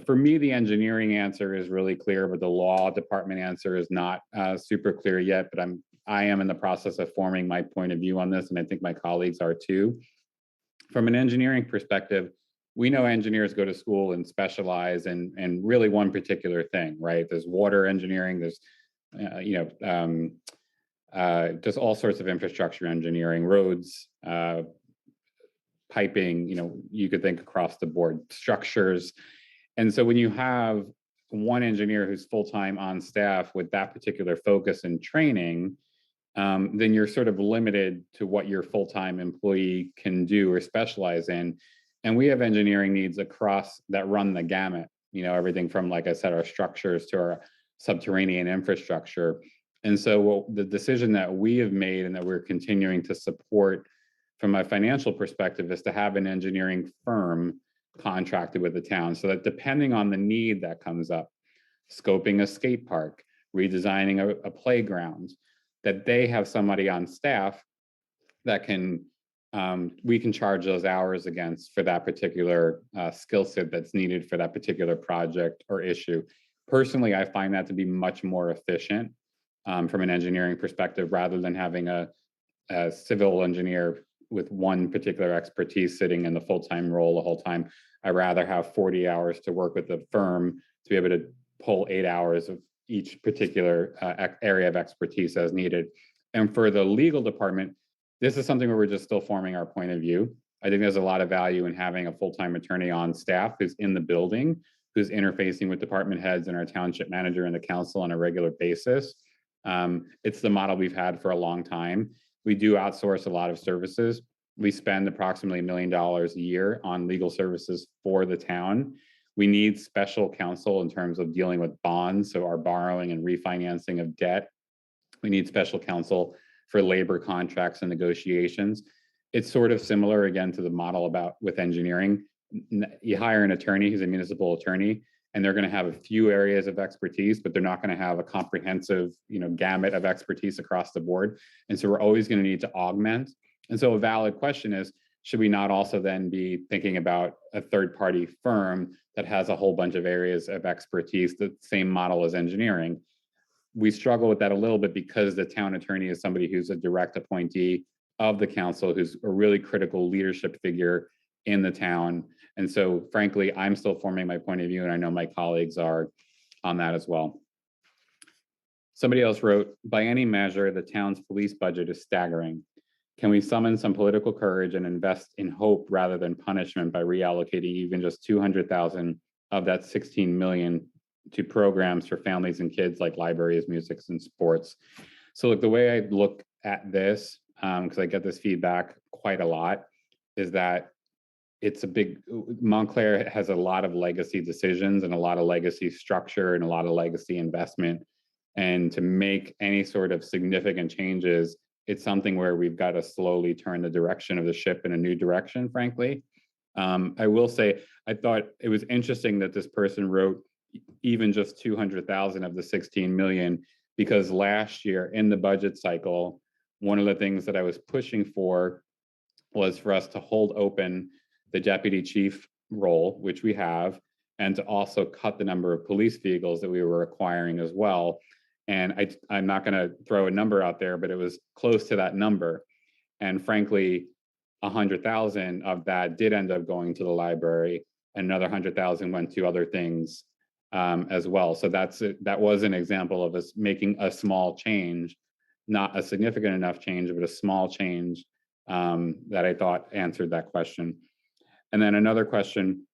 for me, the engineering answer is really clear, but the law department answer is not super clear yet. But I am in the process of forming my point of view on this, and I think my colleagues are too. From an engineering perspective, we know engineers go to school and specialize in really one particular thing, right? There's water engineering, there's just all sorts of infrastructure engineering, roads, piping, you could think across the board, structures. And so when you have one engineer who's full-time on staff with that particular focus and training, then you're sort of limited to what your full-time employee can do or specialize in. And we have engineering needs across that run the gamut, everything from, like I said, our structures to our subterranean infrastructure. And so the decision that we have made and that we're continuing to support from a financial perspective is to have an engineering firm contracted with the town, so that depending on the need that comes up, scoping a skate park, redesigning a playground, that they have somebody on staff that we can charge those hours against for that particular skill set that's needed for that particular project or issue. Personally, I find that to be much more efficient from an engineering perspective, rather than having a civil engineer with one particular expertise sitting in the full-time role the whole time. I'd rather have 40 hours to work with the firm to be able to pull 8 hours of each particular area of expertise as needed. And for the legal department, this is something where we're just still forming our point of view. I think there's a lot of value in having a full-time attorney on staff who's in the building, who's interfacing with department heads and our township manager and the council on a regular basis. It's the model we've had for a long time. We do outsource a lot of services. We spend approximately $1 million a year on legal services for the town. We need special counsel in terms of dealing with bonds, so our borrowing and refinancing of debt. We need special counsel for labor contracts and negotiations. It's sort of similar, again, to the model with engineering. You hire an attorney who's a municipal attorney, and they're going to have a few areas of expertise, but they're not going to have a comprehensive, gamut of expertise across the board. And so we're always going to need to augment. And so a valid question is, should we not also then be thinking about a third-party firm that has a whole bunch of areas of expertise, the same model as engineering? We struggle with that a little bit because the town attorney is somebody who's a direct appointee of the council, who's a really critical leadership figure in the town. And so, frankly, I'm still forming my point of view, and I know my colleagues are on that as well. Somebody else wrote, by any measure, the town's police budget is staggering. Can we summon some political courage and invest in hope rather than punishment by reallocating even just $200,000 of that $16 million to programs for families and kids like libraries, music, and sports? So look, the way I look at this, because I get this feedback quite a lot, is that it's a big, Montclair has a lot of legacy decisions and a lot of legacy structure and a lot of legacy investment. And to make any sort of significant changes, it's something where we've got to slowly turn the direction of the ship in a new direction, frankly. I will say, I thought it was interesting that this person wrote even just 200,000 of the 16 million, because last year in the budget cycle, one of the things that I was pushing for was for us to hold open the deputy chief role, which we have, and to also cut the number of police vehicles that we were acquiring as well. And I'm not going to throw a number out there, but it was close to that number. And frankly, 100,000 of that did end up going to the library, and another 100,000 went to other things as well. So that was an example of us making a small change, not a significant enough change, but a small change that I thought answered that question. And then another question: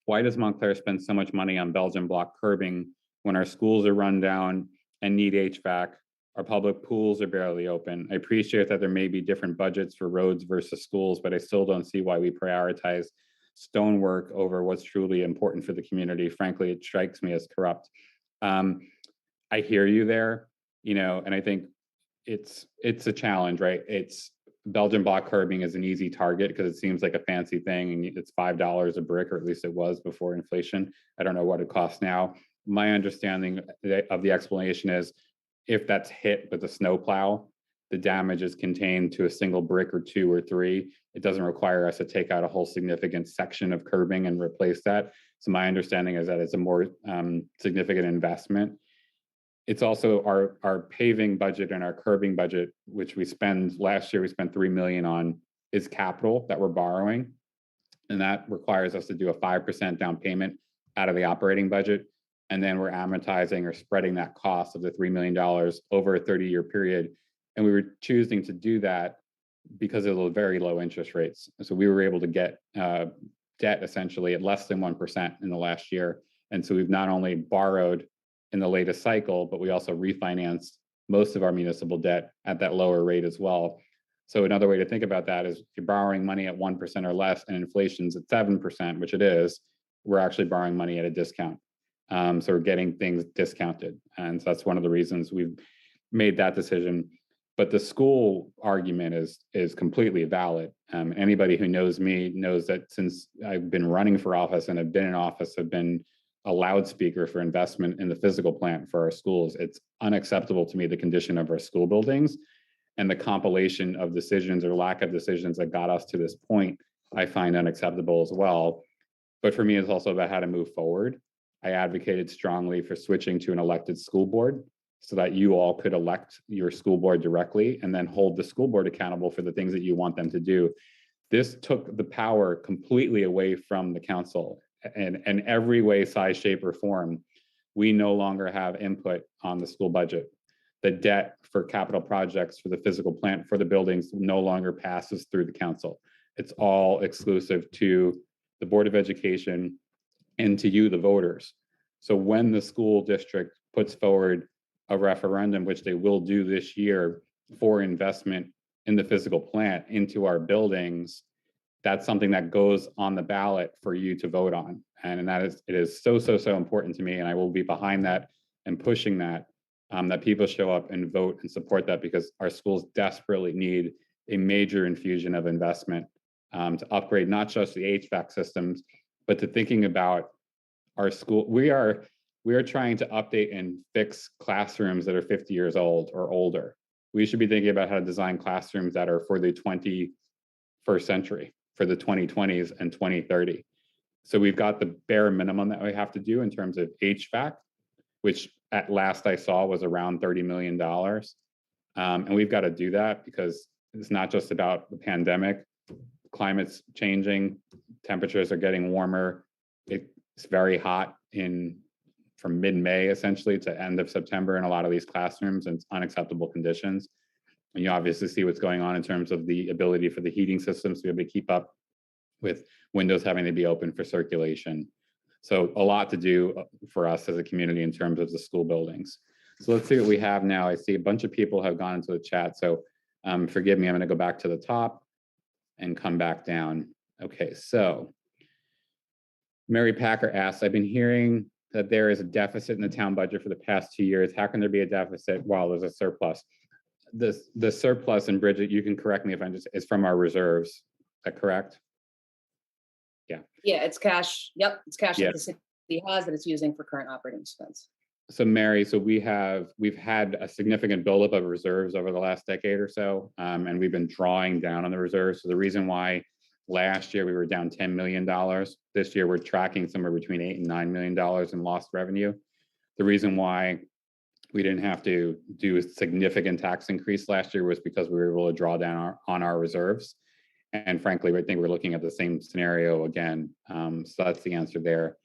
why does Montclair spend so much money on Belgian block curbing when our schools are run down and need HVAC? Our public pools are barely open. I appreciate that there may be different budgets for roads versus schools, but I still don't see why we prioritize stonework over what's truly important for the community. Frankly, it strikes me as corrupt. I hear you there, and I think it's a challenge, right? It's Belgian block curbing is an easy target because it seems like a fancy thing, and it's $5 a brick, or at least it was before inflation. I don't know what it costs now. My understanding of the explanation is, if that's hit with a snowplow, the damage is contained to a single brick or two or three. It doesn't require us to take out a whole significant section of curbing and replace that. So my understanding is that it's a more significant investment. It's also our paving budget and our curbing budget, which last year we spent $3 million on, is capital that we're borrowing. And that requires us to do a 5% down payment out of the operating budget. And then we're amortizing or spreading that cost of the $3 million over a 30-year period. And we were choosing to do that because of the very low interest rates. So we were able to get debt essentially at less than 1% in the last year. And so we've not only borrowed in the latest cycle, but we also refinanced most of our municipal debt at that lower rate as well. So another way to think about that is, if you're borrowing money at 1% or less and inflation's at 7%, which it is, we're actually borrowing money at a discount. So we're getting things discounted. And so that's one of the reasons we've made that decision. But the school argument is completely valid. Anybody who knows me knows that since I've been running for office and have been in office, I've been a loudspeaker for investment in the physical plant for our schools. It's unacceptable to me, the condition of our school buildings, and the compilation of decisions or lack of decisions that got us to this point, I find unacceptable as well. But for me, it's also about how to move forward. I advocated strongly for switching to an elected school board so that you all could elect your school board directly and then hold the school board accountable for the things that you want them to do. This took the power completely away from the council, and in every way, size, shape, or form. We no longer have input on the school budget. The debt for capital projects for the physical plant for the buildings no longer passes through the council. It's all exclusive to the Board of Education and to you, the voters. So when the school district puts forward a referendum, which they will do this year, for investment in the physical plant into our buildings, that's something that goes on the ballot for you to vote on. And it is so important to me. And I will be behind that and pushing that, that people show up and vote and support that, because our schools desperately need a major infusion of investment to upgrade not just the HVAC systems, but to thinking about our school. We are trying to update and fix classrooms that are 50 years old or older. We should be thinking about how to design classrooms that are for the 21st century, for the 2020s and 2030. So we've got the bare minimum that we have to do in terms of HVAC, which at last I saw was around $30 million. And we've got to do that because it's not just about the pandemic. Climate's changing, temperatures are getting warmer. It's very hot from mid-May essentially to end of September in a lot of these classrooms, and it's unacceptable conditions. And you obviously see what's going on in terms of the ability for the heating systems to be able to keep up with windows having to be open for circulation. So a lot to do for us as a community in terms of the school buildings. So let's see what we have now. I see a bunch of people have gone into the chat. So forgive me, I'm gonna go back to the top and come back down. Okay, so Mary Packer asks, I've been hearing that there is a deficit in the town budget for the past 2 years. How can there be a deficit while there's a surplus? The surplus, and Bridget, you can correct me if I'm just, is from our reserves. Is that correct? Yeah, it's cash. Yep, it's cash Yeah. that the city has that it's using for current operating expense. So Mary, so we've had a significant buildup of reserves over the last decade or so, and we've been drawing down on the reserves. So the reason why last year we were down $10 million, this year we're tracking somewhere between $8 and $9 million in lost revenue. The reason why we didn't have to do a significant tax increase last year was because we were able to draw down on our reserves. And frankly, I think we're looking at the same scenario again. So that's the answer there.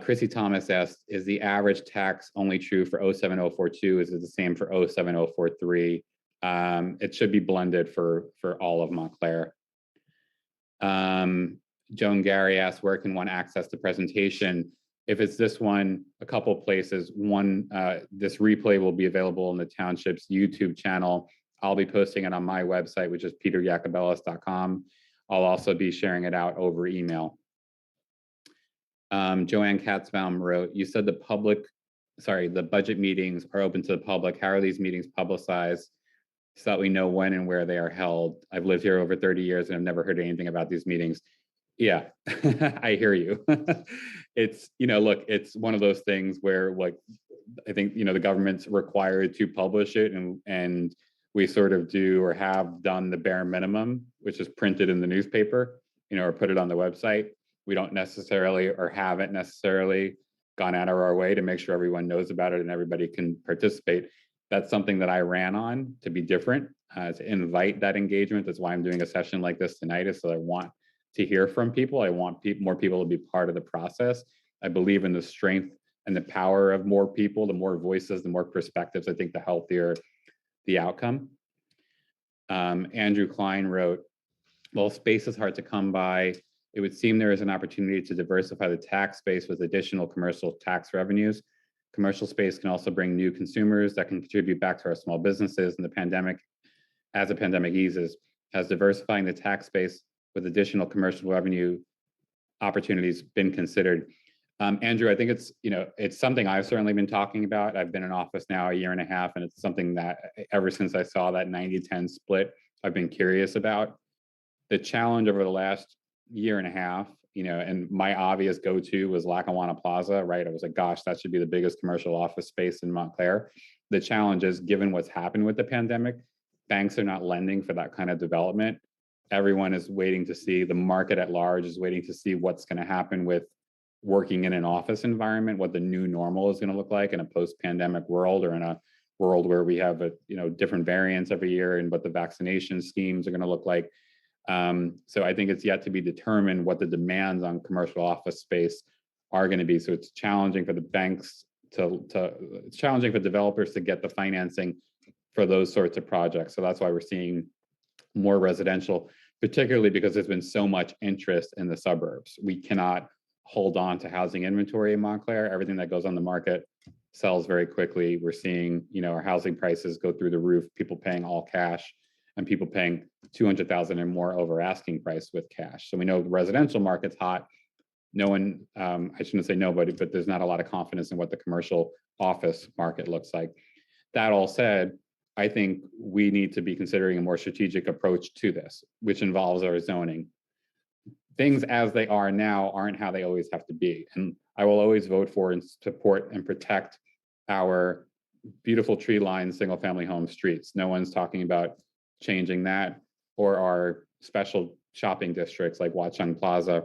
Chrissy Thomas asked, is the average tax only true for 07042? Is it the same for 07043? It should be blended for all of Montclair. Joan Gary asked, where can one access the presentation? If it's this one, a couple places. One, this replay will be available on the township's YouTube channel. I'll be posting it on my website, which is peterjacobellis.com. I'll also be sharing it out over email. Joanne Katzbaum wrote, you said the budget meetings are open to the public. How are these meetings publicized so that we know when and where they are held? I've lived here over 30 years and I've never heard anything about these meetings. Yeah, I hear you. It's, look, it's one of those things where, like, I think, the government's required to publish it, and we sort of do or have done the bare minimum, which is printed in the newspaper, or put it on the website. We don't necessarily, or haven't necessarily, gone out of our way to make sure everyone knows about it and everybody can participate. That's something that I ran on to be different, to invite that engagement. That's why I'm doing a session like this tonight, is so I want to hear from people. I want more people to be part of the process. I believe in the strength and the power of more people, the more voices, the more perspectives. I think the healthier the outcome. Andrew Klein wrote, while space is hard to come by, it would seem there is an opportunity to diversify the tax base with additional commercial tax revenues. Commercial space can also bring new consumers that can contribute back to our small businesses in the pandemic. As the pandemic eases, has diversifying the tax base with additional commercial revenue opportunities been considered? Andrew, I think it's something I've certainly been talking about. I've been in office now 1.5 years, and it's something that ever since I saw that 90-10 split, I've been curious about. The challenge over the last 1.5 years, and my obvious go-to was Lackawanna Plaza, right? I was like, gosh, that should be the biggest commercial office space in Montclair. The challenge is, given what's happened with the pandemic, banks are not lending for that kind of development. Everyone is waiting to see, the market at large is waiting to see what's going to happen with working in an office environment, what the new normal is going to look like in a post-pandemic world, or in a world where we have different variants every year, and what the vaccination schemes are going to look like. So I think it's yet to be determined what the demands on commercial office space are going to be. So it's challenging for the banks it's challenging for developers to get the financing for those sorts of projects. So that's why we're seeing more residential, particularly because there's been so much interest in the suburbs. We cannot hold on to housing inventory in Montclair. Everything that goes on the market sells very quickly. We're seeing, our housing prices go through the roof, people paying all cash, and people paying $200,000 and more over asking price with cash. So we know the residential market's hot. No one, I shouldn't say nobody, but there's not a lot of confidence in what the commercial office market looks like. That all said, I think we need to be considering a more strategic approach to this, which involves our zoning. Things as they are now aren't how they always have to be. And I will always vote for and support and protect our beautiful tree-lined single-family home streets. No one's talking about changing that, or our special shopping districts like Watchung Plaza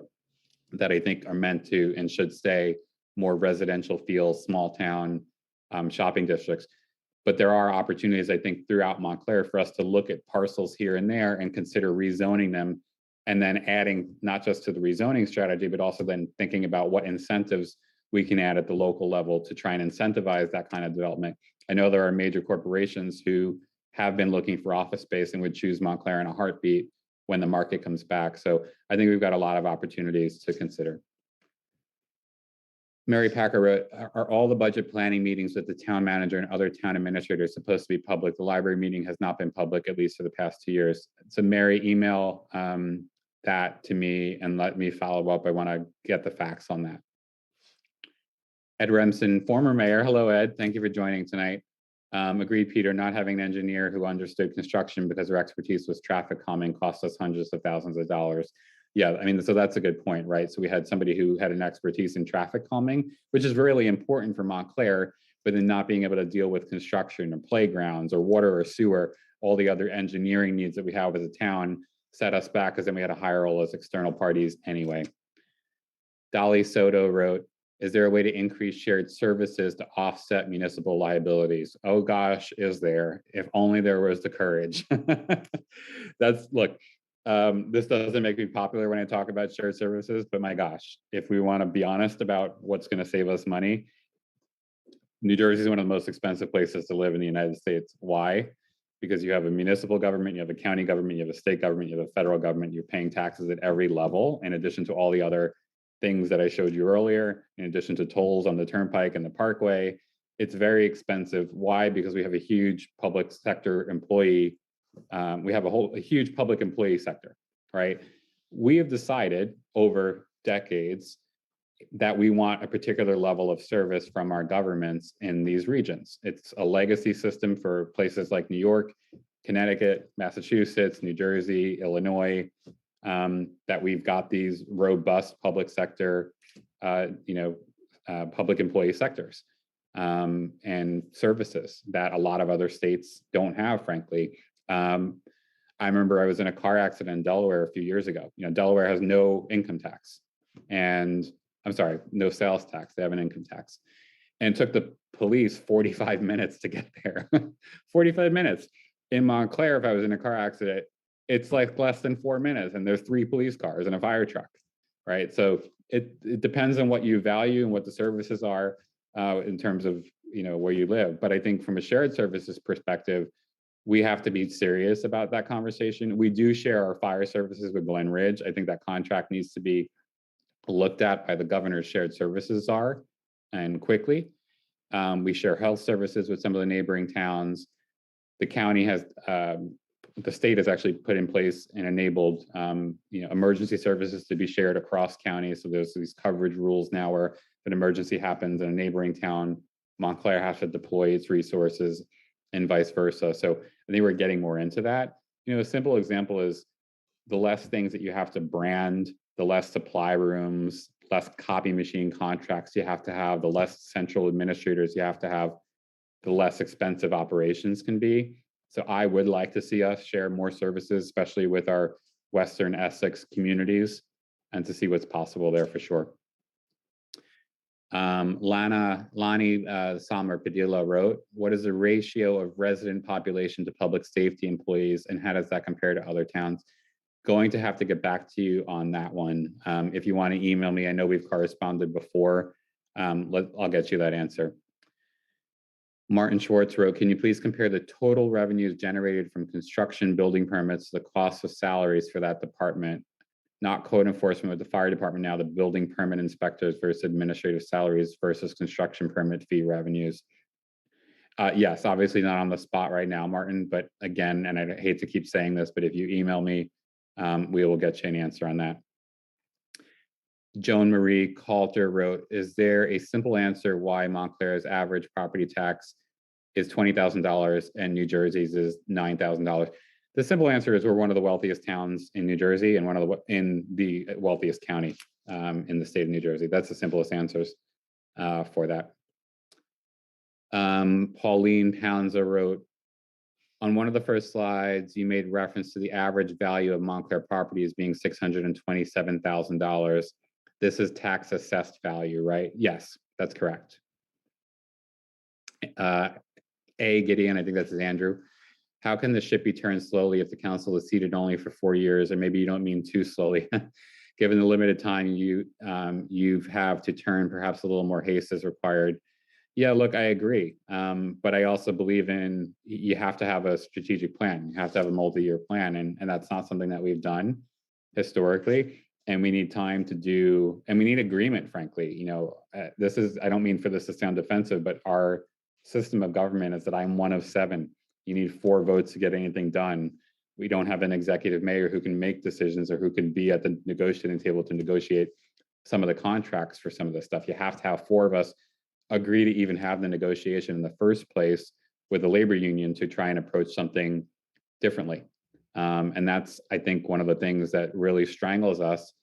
that I think are meant to and should stay more residential feel, small town shopping districts. But there are opportunities, I think, throughout Montclair for us to look at parcels here and there and consider rezoning them, and then adding not just to the rezoning strategy, but also then thinking about what incentives we can add at the local level to try and incentivize that kind of development. I know there are major corporations who have been looking for office space and would choose Montclair in a heartbeat when the market comes back. So I think we've got a lot of opportunities to consider. Mary Packer wrote, are all the budget planning meetings with the town manager and other town administrators supposed to be public? The library meeting has not been public, at least for the past 2 years. So Mary, email that to me and let me follow up. I want to get the facts on that. Ed Remsen, former mayor. Hello, Ed. Thank you for joining tonight. Agreed, Peter, not having an engineer who understood construction because their expertise was traffic calming cost us hundreds of thousands of dollars. Yeah, I mean, so that's a good point, right? So we had somebody who had an expertise in traffic calming, which is really important for Montclair, but then not being able to deal with construction or playgrounds or water or sewer, all the other engineering needs that we have as a town set us back because then we had to hire all those external parties anyway. Dolly Soto wrote, is there a way to increase shared services to offset municipal liabilities? Oh gosh, is there? If only there was the courage. Look, this doesn't make me popular when I talk about shared services, but my gosh, if we want to be honest about what's going to save us money, New Jersey is one of the most expensive places to live in the United States. Why? Because you have a municipal government, you have a county government, you have a state government, you have a federal government, you're paying taxes at every level, in addition to all the other things that I showed you earlier, in addition to tolls on the turnpike and the parkway. It's very expensive. Why? Because we have a huge public sector employee. We have a huge public employee sector, right? We have decided over decades that we want a particular level of service from our governments in these regions. It's a legacy system for places like New York, Connecticut, Massachusetts, New Jersey, Illinois, that we've got these robust public sector, public employee sectors and services that a lot of other states don't have, frankly. I remember I was in a car accident in Delaware a few years ago. Delaware has no income tax, and I'm sorry, no sales tax. They have an income tax. And it took the police 45 minutes to get there. 45 minutes. In Montclair, if I was in a car accident, it's like less than 4 minutes, and there's 3 police cars and a fire truck, right? So it depends on what you value and what the services are in terms of where you live. But I think from a shared services perspective, we have to be serious about that conversation. We do share our fire services with Glen Ridge. I think that contract needs to be looked at by the governor's shared services czar, and quickly. We share health services with some of the neighboring towns. The county has, the state has actually put in place and enabled emergency services to be shared across counties. So there's these coverage rules now where if an emergency happens in a neighboring town, Montclair has to deploy its resources and vice versa. So I think we're getting more into that. A simple example is the less things that you have to brand, the less supply rooms, less copy machine contracts you have to have, the less central administrators you have to have, the less expensive operations can be. So I would like to see us share more services, especially with our Western Essex communities, and to see what's possible there for sure. Lonnie Sommer Padilla wrote, what is the ratio of resident population to public safety employees, and how does that compare to other towns? Going to have to get back to you on that one. If you want to email me, I know we've corresponded before. I'll get you that answer. Martin Schwartz wrote, can you please compare the total revenues generated from construction building permits to the cost of salaries for that department, not code enforcement with the fire department now, the building permit inspectors versus administrative salaries versus construction permit fee revenues? Yes, obviously not on the spot right now, Martin, but again, and I hate to keep saying this, but if you email me, we will get you an answer on that. Joan Marie Coulter wrote, is there a simple answer why Montclair's average property tax is $20,000 and New Jersey's is $9,000? The simple answer is we're one of the wealthiest towns in New Jersey and in the wealthiest county in the state of New Jersey. That's the simplest answers for that. Pauline Pounza wrote, on one of the first slides, you made reference to the average value of Montclair properties being $627,000. This is tax assessed value, right? Yes, that's correct. Gideon, I think that's Andrew. How can the ship be turned slowly if the council is seated only for 4 years? And maybe you don't mean too slowly. Given the limited time you have to turn, perhaps a little more haste is required. Yeah, look, I agree. But I also believe in, you have to have a strategic plan. You have to have a multi-year plan. And that's not something that we've done historically. and we need time to do, and we need agreement, frankly. This is, I don't mean for this to sound defensive, but our system of government is that I'm one of 7. You need 4 votes to get anything done. We don't have an executive mayor who can make decisions or who can be at the negotiating table to negotiate some of the contracts for some of this stuff. You have to have 4 of us agree to even have the negotiation in the first place with the labor union to try and approach something differently. And that's, I think, one of the things that really strangles us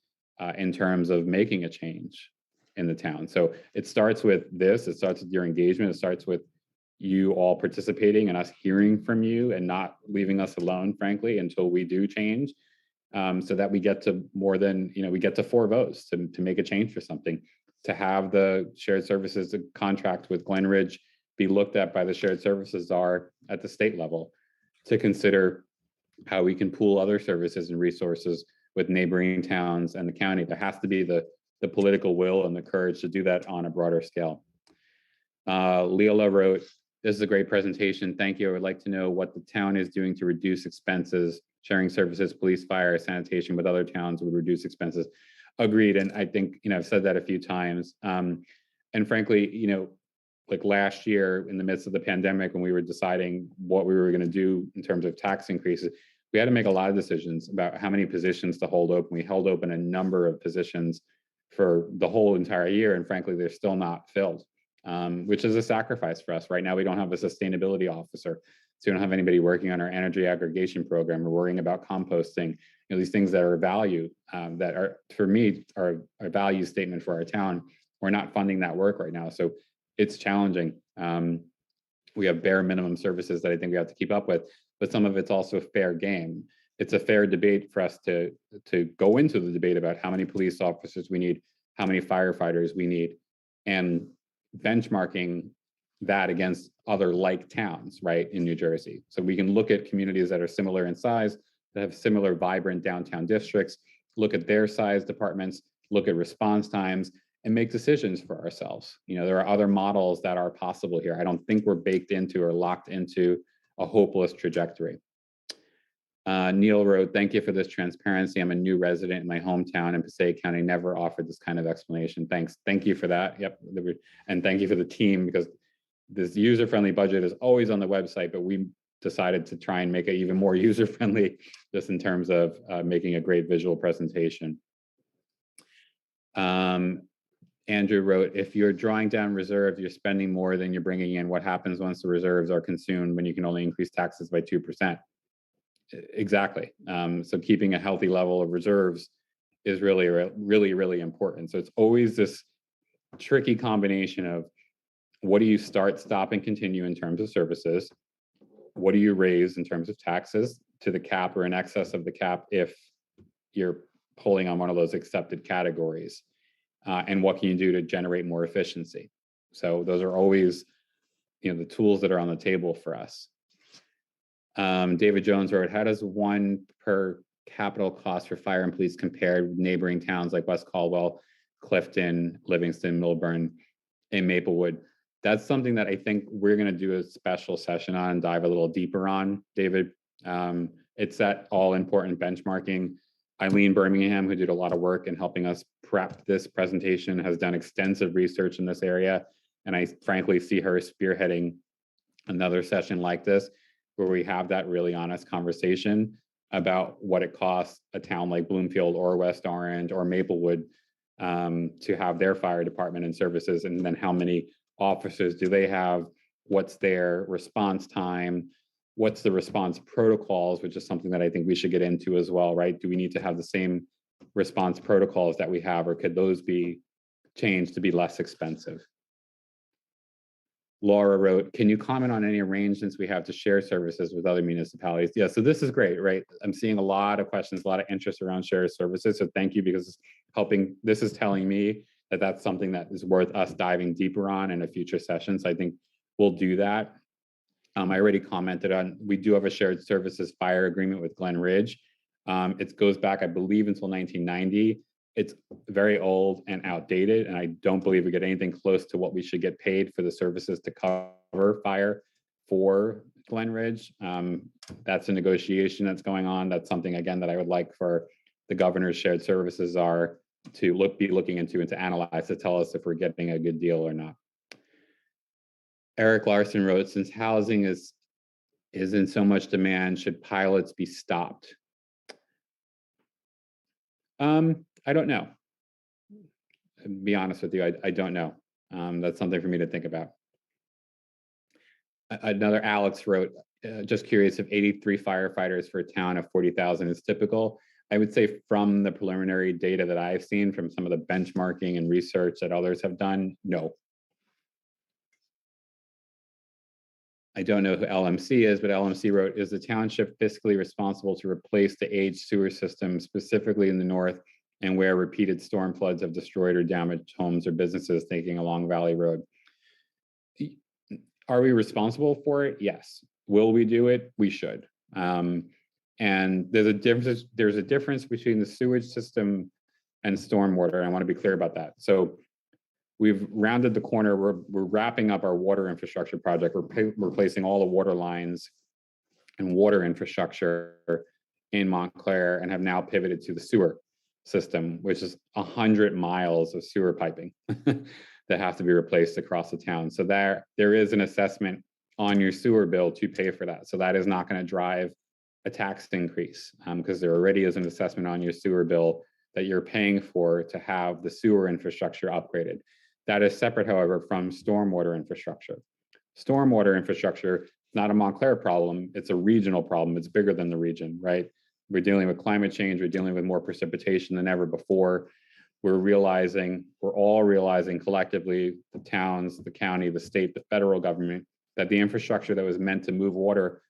in terms of making a change in the town. So it starts with this, it starts with your engagement, it starts with you all participating and us hearing from you and not leaving us alone, frankly, until we do change. So that we get to more than, we get to 4 votes to make a change for something, to have the shared services contract with Glen Ridge be looked at by the shared services czar at the state level, to consider how we can pool other services and resources with neighboring towns and the county. There has to be the political will and the courage to do that on a broader scale. Leola wrote, "This is a great presentation. Thank you. I would like to know what the town is doing to reduce expenses. Sharing services, police, fire, sanitation with other towns would reduce expenses." Agreed. And I think, I've said that a few times. And frankly, like last year in the midst of the pandemic, when we were deciding what we were going to do in terms of tax increases, we had to make a lot of decisions about how many positions to hold open. We held open a number of positions for the whole entire year. And frankly, they're still not filled, which is a sacrifice for us. Right now, we don't have a sustainability officer. So we don't have anybody working on our energy aggregation program. We're worrying about composting, these things that are value, that are, for me, are a value statement for our town. We're not funding that work right now. So it's challenging. We have bare minimum services that I think we have to keep up with, but some of it's also fair game. It's a fair debate for us to go into the debate about how many police officers we need, how many firefighters we need, and benchmarking that against other like towns, right, in New Jersey. So we can look at communities that are similar in size, that have similar vibrant downtown districts, look at their size departments, look at response times, and make decisions for ourselves. There are other models that are possible here. I don't think we're baked into or locked into a hopeless trajectory. Neil wrote, "Thank you for this transparency. I'm a new resident in my hometown, and Passaic County never offered this kind of explanation." Thanks. Thank you for that. Yep. And thank you for the team, because this user-friendly budget is always on the website, but we decided to try and make it even more user-friendly, just in terms of making a great visual presentation. Andrew wrote, "If you're drawing down reserves, you're spending more than you're bringing in. What happens once the reserves are consumed when you can only increase taxes by 2%? Exactly. So keeping a healthy level of reserves is really, really, really important. So it's always this tricky combination of, what do you start, stop, and continue in terms of services? What do you raise in terms of taxes to the cap or in excess of the cap if you're pulling on one of those accepted categories? And what can you do to generate more efficiency? So those are always, the tools that are on the table for us. David Jones wrote, "How does one per capital cost for fire and police compare with neighboring towns like West Caldwell, Clifton, Livingston, Milburn, and Maplewood?" That's something that I think we're going to do a special session on and dive a little deeper on, David. It's that all important benchmarking. Eileen Birmingham, who did a lot of work in helping us prep this presentation, has done extensive research in this area. And I frankly see her spearheading another session like this, where we have that really honest conversation about what it costs a town like Bloomfield or West Orange or Maplewood to have their fire department and services, and then how many officers do they have, what's their response time, what's the response protocols, which is something that I think we should get into as well, right? Do we need to have the same response protocols that we have, or could those be changed to be less expensive? Laura wrote, "Can you comment on any arrangements we have to share services with other municipalities?" Yeah, so this is great, right? I'm seeing a lot of questions, a lot of interest around shared services. So thank you, because it's helping. This is telling me that that's something that is worth us diving deeper on in a future session. So I think we'll do that. I already commented on, we do have a shared services fire agreement with Glen Ridge. It goes back, I believe, until 1990. It's very old and outdated, and I don't believe we get anything close to what we should get paid for the services to cover fire for Glen Ridge. That's a negotiation that's going on. That's something, again, that I would like for the governor's shared services are to be looking into and to analyze to tell us if we're getting a good deal or not. Eric Larson wrote, since housing is in so much demand, should pilots be stopped? I don't know. To be honest with you, I don't know. That's something for me to think about. Another Alex wrote, just curious if 83 firefighters for a town of 40,000 is typical. I would say from the preliminary data that I've seen from some of the benchmarking and research that others have done, no. I don't know who LMC is, but LMC wrote, is the township fiscally responsible to replace the aged sewer system, specifically in the north and where repeated storm floods have destroyed or damaged homes or businesses, thinking along Valley Road? Are we responsible for it? Yes. Will we do it? We should. And there's a difference between the sewage system and stormwater. And I want to be clear about that. So we've rounded the corner. We're wrapping up our water infrastructure project. We're replacing all the water lines and water infrastructure in Montclair and have now pivoted to the sewer system, which is 100 miles of sewer piping that have to be replaced across the town. So there is an assessment on your sewer bill to pay for that. So that is not going to drive a tax increase because there already is an assessment on your sewer bill that you're paying for to have the sewer infrastructure upgraded. That is separate, however, from stormwater infrastructure. Stormwater infrastructure is not a Montclair problem. It's a regional problem. It's bigger than the region, right? We're dealing with climate change. We're dealing with more precipitation than ever before. We're all realizing collectively, the towns, the county, the state, the federal government, that the infrastructure that was meant to move water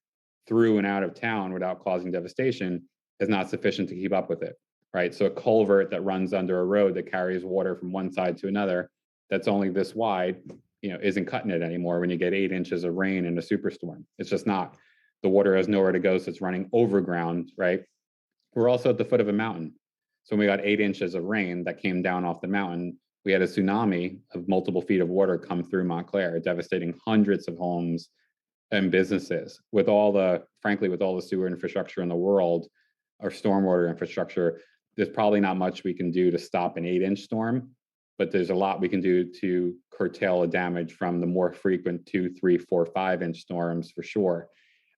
through and out of town without causing devastation is not sufficient to keep up with it, right? So a culvert that runs under a road that carries water from one side to another, that's only this wide, isn't cutting it anymore when you get 8 inches of rain in a superstorm. It's just not. The water has nowhere to go, so it's running overground, right? We're also at the foot of a mountain. So when we got 8 inches of rain that came down off the mountain, we had a tsunami of multiple feet of water come through Montclair, devastating hundreds of homes and businesses. With all the sewer infrastructure in the world, or stormwater infrastructure, there's probably not much we can do to stop an 8-inch storm, but there's a lot we can do to curtail the damage from the more frequent 2, 3, 4, 5-inch storms for sure.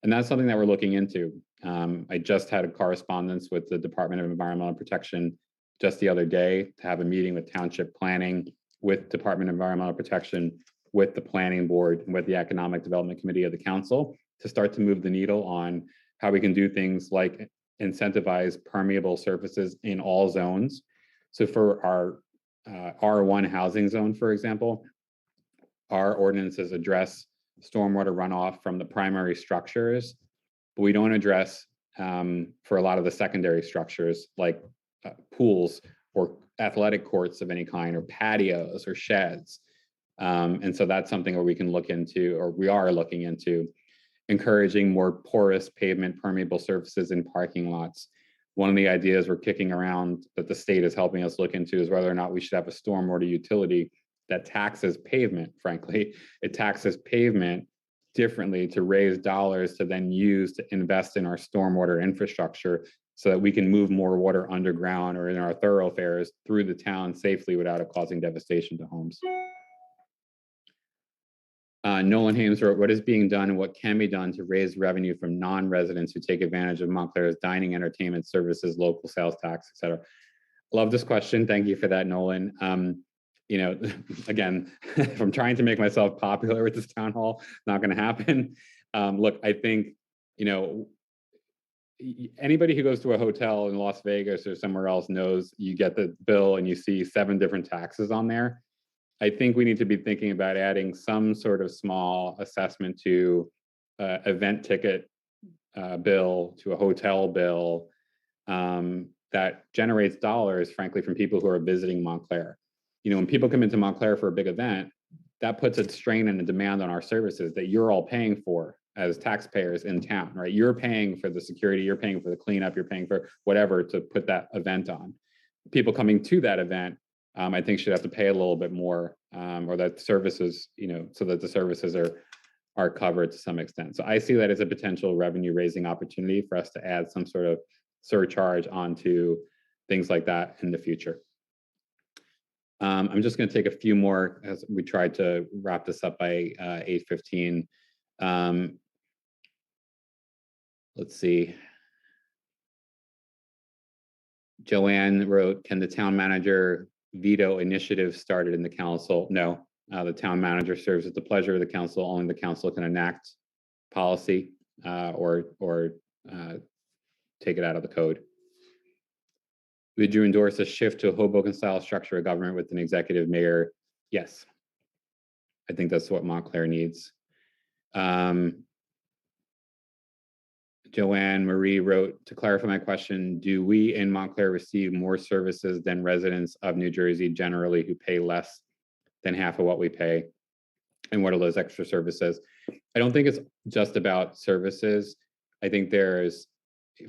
And that's something that we're looking into. I just had a correspondence with the Department of Environmental Protection just the other day to have a meeting with Township Planning, with Department of Environmental Protection, with the Planning Board, and with the Economic Development Committee of the Council to start to move the needle on how we can do things like incentivize permeable surfaces in all zones. So for our R1 housing zone, for example, our ordinances address stormwater runoff from the primary structures, but we don't address for a lot of the secondary structures like pools or athletic courts of any kind, or patios or sheds. And so that's something where we can look into, or we are looking into, encouraging more porous pavement permeable surfaces in parking lots. One of the ideas we're kicking around that the state is helping us look into is whether or not we should have a stormwater utility that taxes pavement, frankly. It taxes pavement differently to raise dollars to then use to invest in our stormwater infrastructure so that we can move more water underground or in our thoroughfares through the town safely without it causing devastation to homes. Nolan Hames wrote, what is being done and what can be done to raise revenue from non-residents who take advantage of Montclair's dining, entertainment services, local sales tax, et cetera? Love this question. Thank you for that, Nolan. Again, if I'm trying to make myself popular with this town hall, not going to happen. Look, I think, anybody who goes to a hotel in Las Vegas or somewhere else knows you get the bill and you see 7 different taxes on there. I think we need to be thinking about adding some sort of small assessment to event ticket bill, to a hotel bill that generates dollars, frankly, from people who are visiting Montclair. When people come into Montclair for a big event, that puts a strain and a demand on our services that you're all paying for as taxpayers in town, right? You're paying for the security, you're paying for the cleanup, you're paying for whatever to put that event on. People coming to that event, I think should have to pay a little bit more, or that services, so that the services are covered to some extent. So I see that as a potential revenue raising opportunity for us to add some sort of surcharge onto things like that in the future. I'm just going to take a few more as we try to wrap this up by 8:15. Let's see. Joanne wrote, can the town manager veto initiatives started in the council? No, the town manager serves at the pleasure of the council. Only the council can enact policy or take it out of the code. Would you endorse a shift to a Hoboken-style structure of government with an executive mayor? Yes. I think that's what Montclair needs. Joanne Marie wrote, to clarify my question, do we in Montclair receive more services than residents of New Jersey generally who pay less than half of what we pay? And what are those extra services? I don't think it's just about services. I think there's,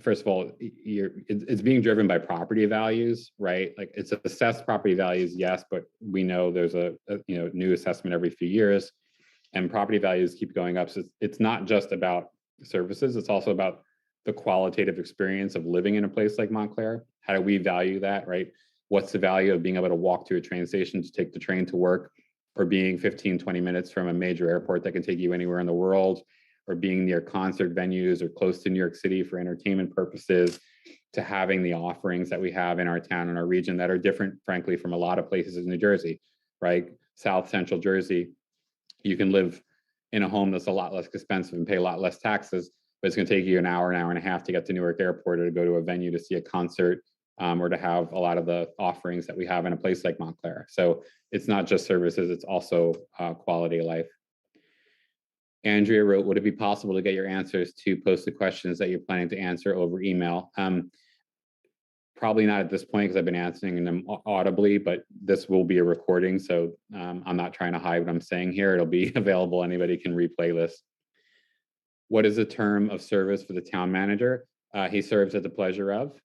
first of all, it's being driven by property values, right? Like it's assessed property values, yes, but we know there's a new assessment every few years, and property values keep going up. So it's not just about services, it's also about the qualitative experience of living in a place like Montclair. How do we value that, right? What's the value of being able to walk to a train station to take the train to work, or being 15, 20 minutes from a major airport that can take you anywhere in the world, or being near concert venues or close to New York City for entertainment purposes, to having the offerings that we have in our town and our region that are different, frankly, from a lot of places in New Jersey, right? South Central Jersey, you can live in a home that's a lot less expensive and pay a lot less taxes, but it's going to take you an hour and a half to get to Newark Airport or to go to a venue to see a concert, or to have a lot of the offerings that we have in a place like Montclair. So it's not just services, it's also quality of life. Andrea wrote, would it be possible to get your answers to posted questions that you're planning to answer over email? Probably not at this point because I've been answering them audibly, but this will be a recording. So I'm not trying to hide what I'm saying here. It'll be available. Anybody can replay this. What is the term of service for the town manager? He serves at the pleasure of.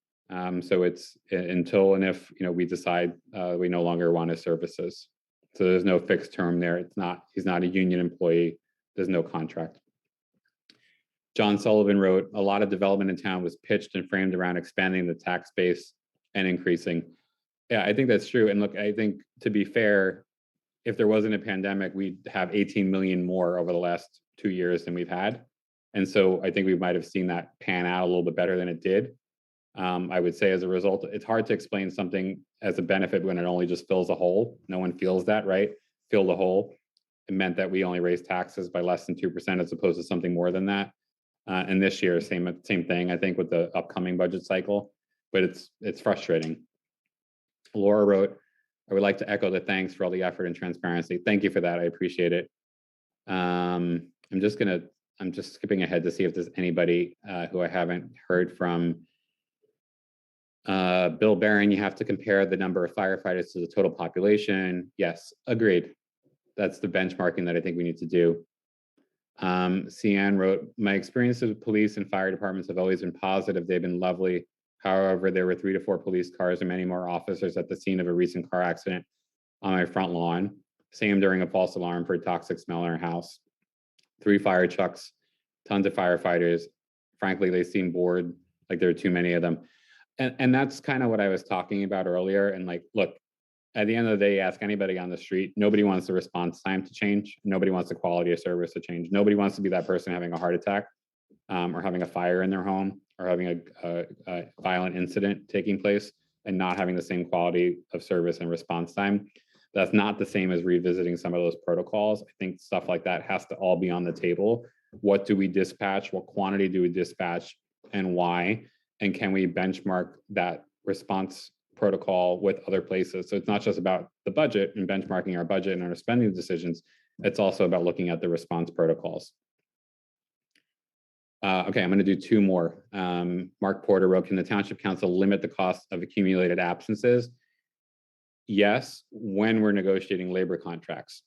So it's until and if we decide we no longer want his services. So there's no fixed term there. He's not a union employee. There's no contract. John Sullivan wrote, a lot of development in town was pitched and framed around expanding the tax base and increasing. Yeah, I think that's true. And look, I think to be fair, if there wasn't a pandemic, we'd have 18 million more over the last 2 years than we've had. And so I think we might have seen that pan out a little bit better than it did. I would say as a result, it's hard to explain something as a benefit when it only just fills a hole. No one feels that, right? Fill the hole. It meant that we only raised taxes by less than 2% as opposed to something more than that. And this year, same thing, I think, with the upcoming budget cycle, but it's frustrating. Laura wrote, I would like to echo the thanks for all the effort and transparency. Thank you for that. I appreciate it. I'm just skipping ahead to see if there's anybody who I haven't heard from. Bill Barron, you have to compare the number of firefighters to the total population. Yes, agreed. That's the benchmarking that I think we need to do. Cian wrote, my experiences with police and fire departments have always been positive. They've been lovely. However, there were 3 to 4 police cars and many more officers at the scene of a recent car accident on my front lawn. Same during a false alarm for a toxic smell in our house. 3 fire trucks, tons of firefighters. Frankly, they seem bored, like there are too many of them. And that's kind of what I was talking about earlier. And like, look, at the end of the day, ask anybody on the street, nobody wants the response time to change. Nobody wants the quality of service to change. Nobody wants to be that person having a heart attack or having a fire in their home or having a violent incident taking place and not having the same quality of service and response time. That's not the same as revisiting some of those protocols. I think stuff like that has to all be on the table. What do we dispatch? What quantity do we dispatch and why? And can we benchmark that response protocol with other places? So it's not just about the budget and benchmarking our budget and our spending decisions. It's also about looking at the response protocols. Okay, I'm going to do 2 more. Mark Porter wrote, can the Township Council limit the cost of accumulated absences? Yes, when we're negotiating labor contracts.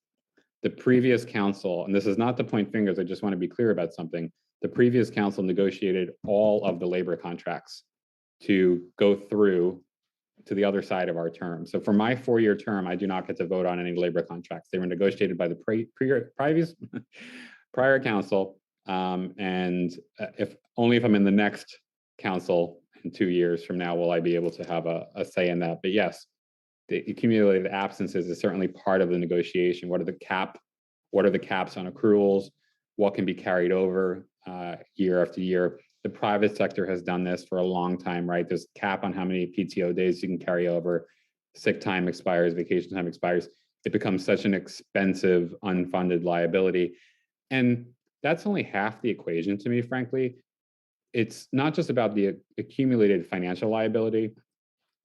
The previous council, and this is not to point fingers, I just want to be clear about something. The previous council negotiated all of the labor contracts to go through to the other side of our term. So for my 4-year term, I do not get to vote on any labor contracts. They were negotiated by the prior council. And if I'm in the next council in 2 years from now, will I be able to have a say in that? But yes, the accumulated absences is certainly part of the negotiation. What are the caps on accruals? What can be carried over year after year? The private sector has done this for a long time, right? There's a cap on how many PTO days you can carry over. Sick time expires, vacation time expires. It becomes such an expensive, unfunded liability. And that's only half the equation to me, frankly. It's not just about the accumulated financial liability.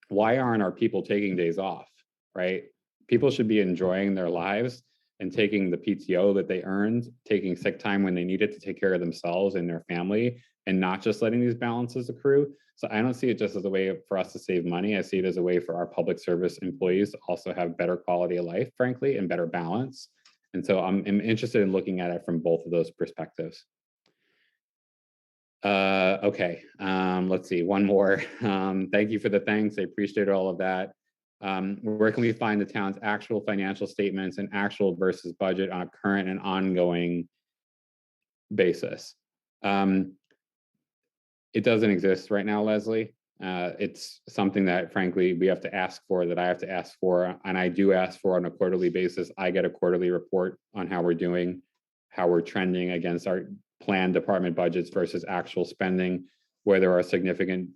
Why aren't our people taking days off, right? People should be enjoying their lives and taking the PTO that they earned, taking sick time when they need it to take care of themselves and their family, and not just letting these balances accrue. So I don't see it just as a way for us to save money. I see it as a way for our public service employees to also have better quality of life, frankly, and better balance. And so I'm interested in looking at it from both of those perspectives. Okay, let's see, one more. Thank you for the thanks. I appreciate all of that. Where can we find the town's actual financial statements and actual versus budget on a current and ongoing basis? It doesn't exist right now, Leslie. It's something that, frankly, we have to ask for, that I have to ask for, and I do ask for on a quarterly basis. I get a quarterly report on how we're doing, how we're trending against our planned department budgets versus actual spending, where there are significant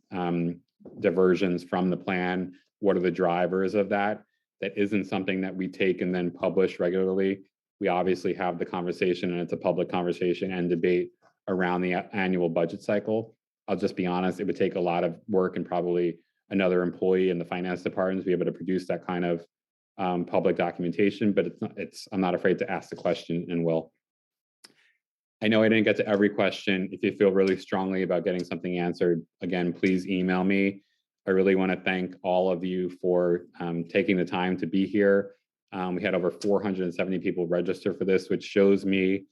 diversions from the plan. What are the drivers of that? That isn't something that we take and then publish regularly. We obviously have the conversation, and it's a public conversation and debate around the annual budget cycle. I'll just be honest, it would take a lot of work and probably another employee in the finance department to be able to produce that kind of public documentation, but I'm not afraid to ask the question and will. I know I didn't get to every question. If you feel really strongly about getting something answered, again, please email me. I really want to thank all of you for taking the time to be here. We had over 470 people register for this, which shows me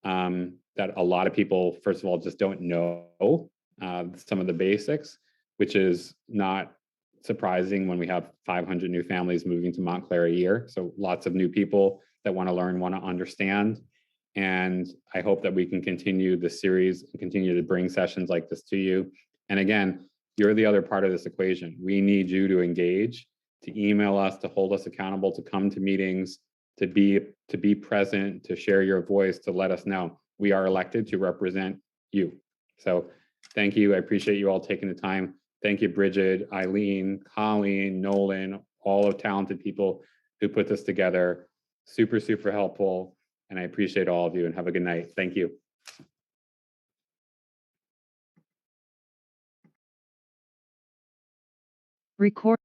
that a lot of people, first of all, just don't know some of the basics, which is not surprising when we have 500 new families moving to Montclair a year. So lots of new people that want to learn, want to understand. And I hope that we can continue the series and continue to bring sessions like this to you. And again, you're the other part of this equation. We need you to engage, to email us, to hold us accountable, to come to meetings, to be present, to share your voice, to let us know. We are elected to represent you. So thank you. I appreciate you all taking the time. Thank you, Bridget, Eileen, Colleen, Nolan, all of talented people who put this together. Super, super helpful. And I appreciate all of you, and have a good night. Thank you. Record.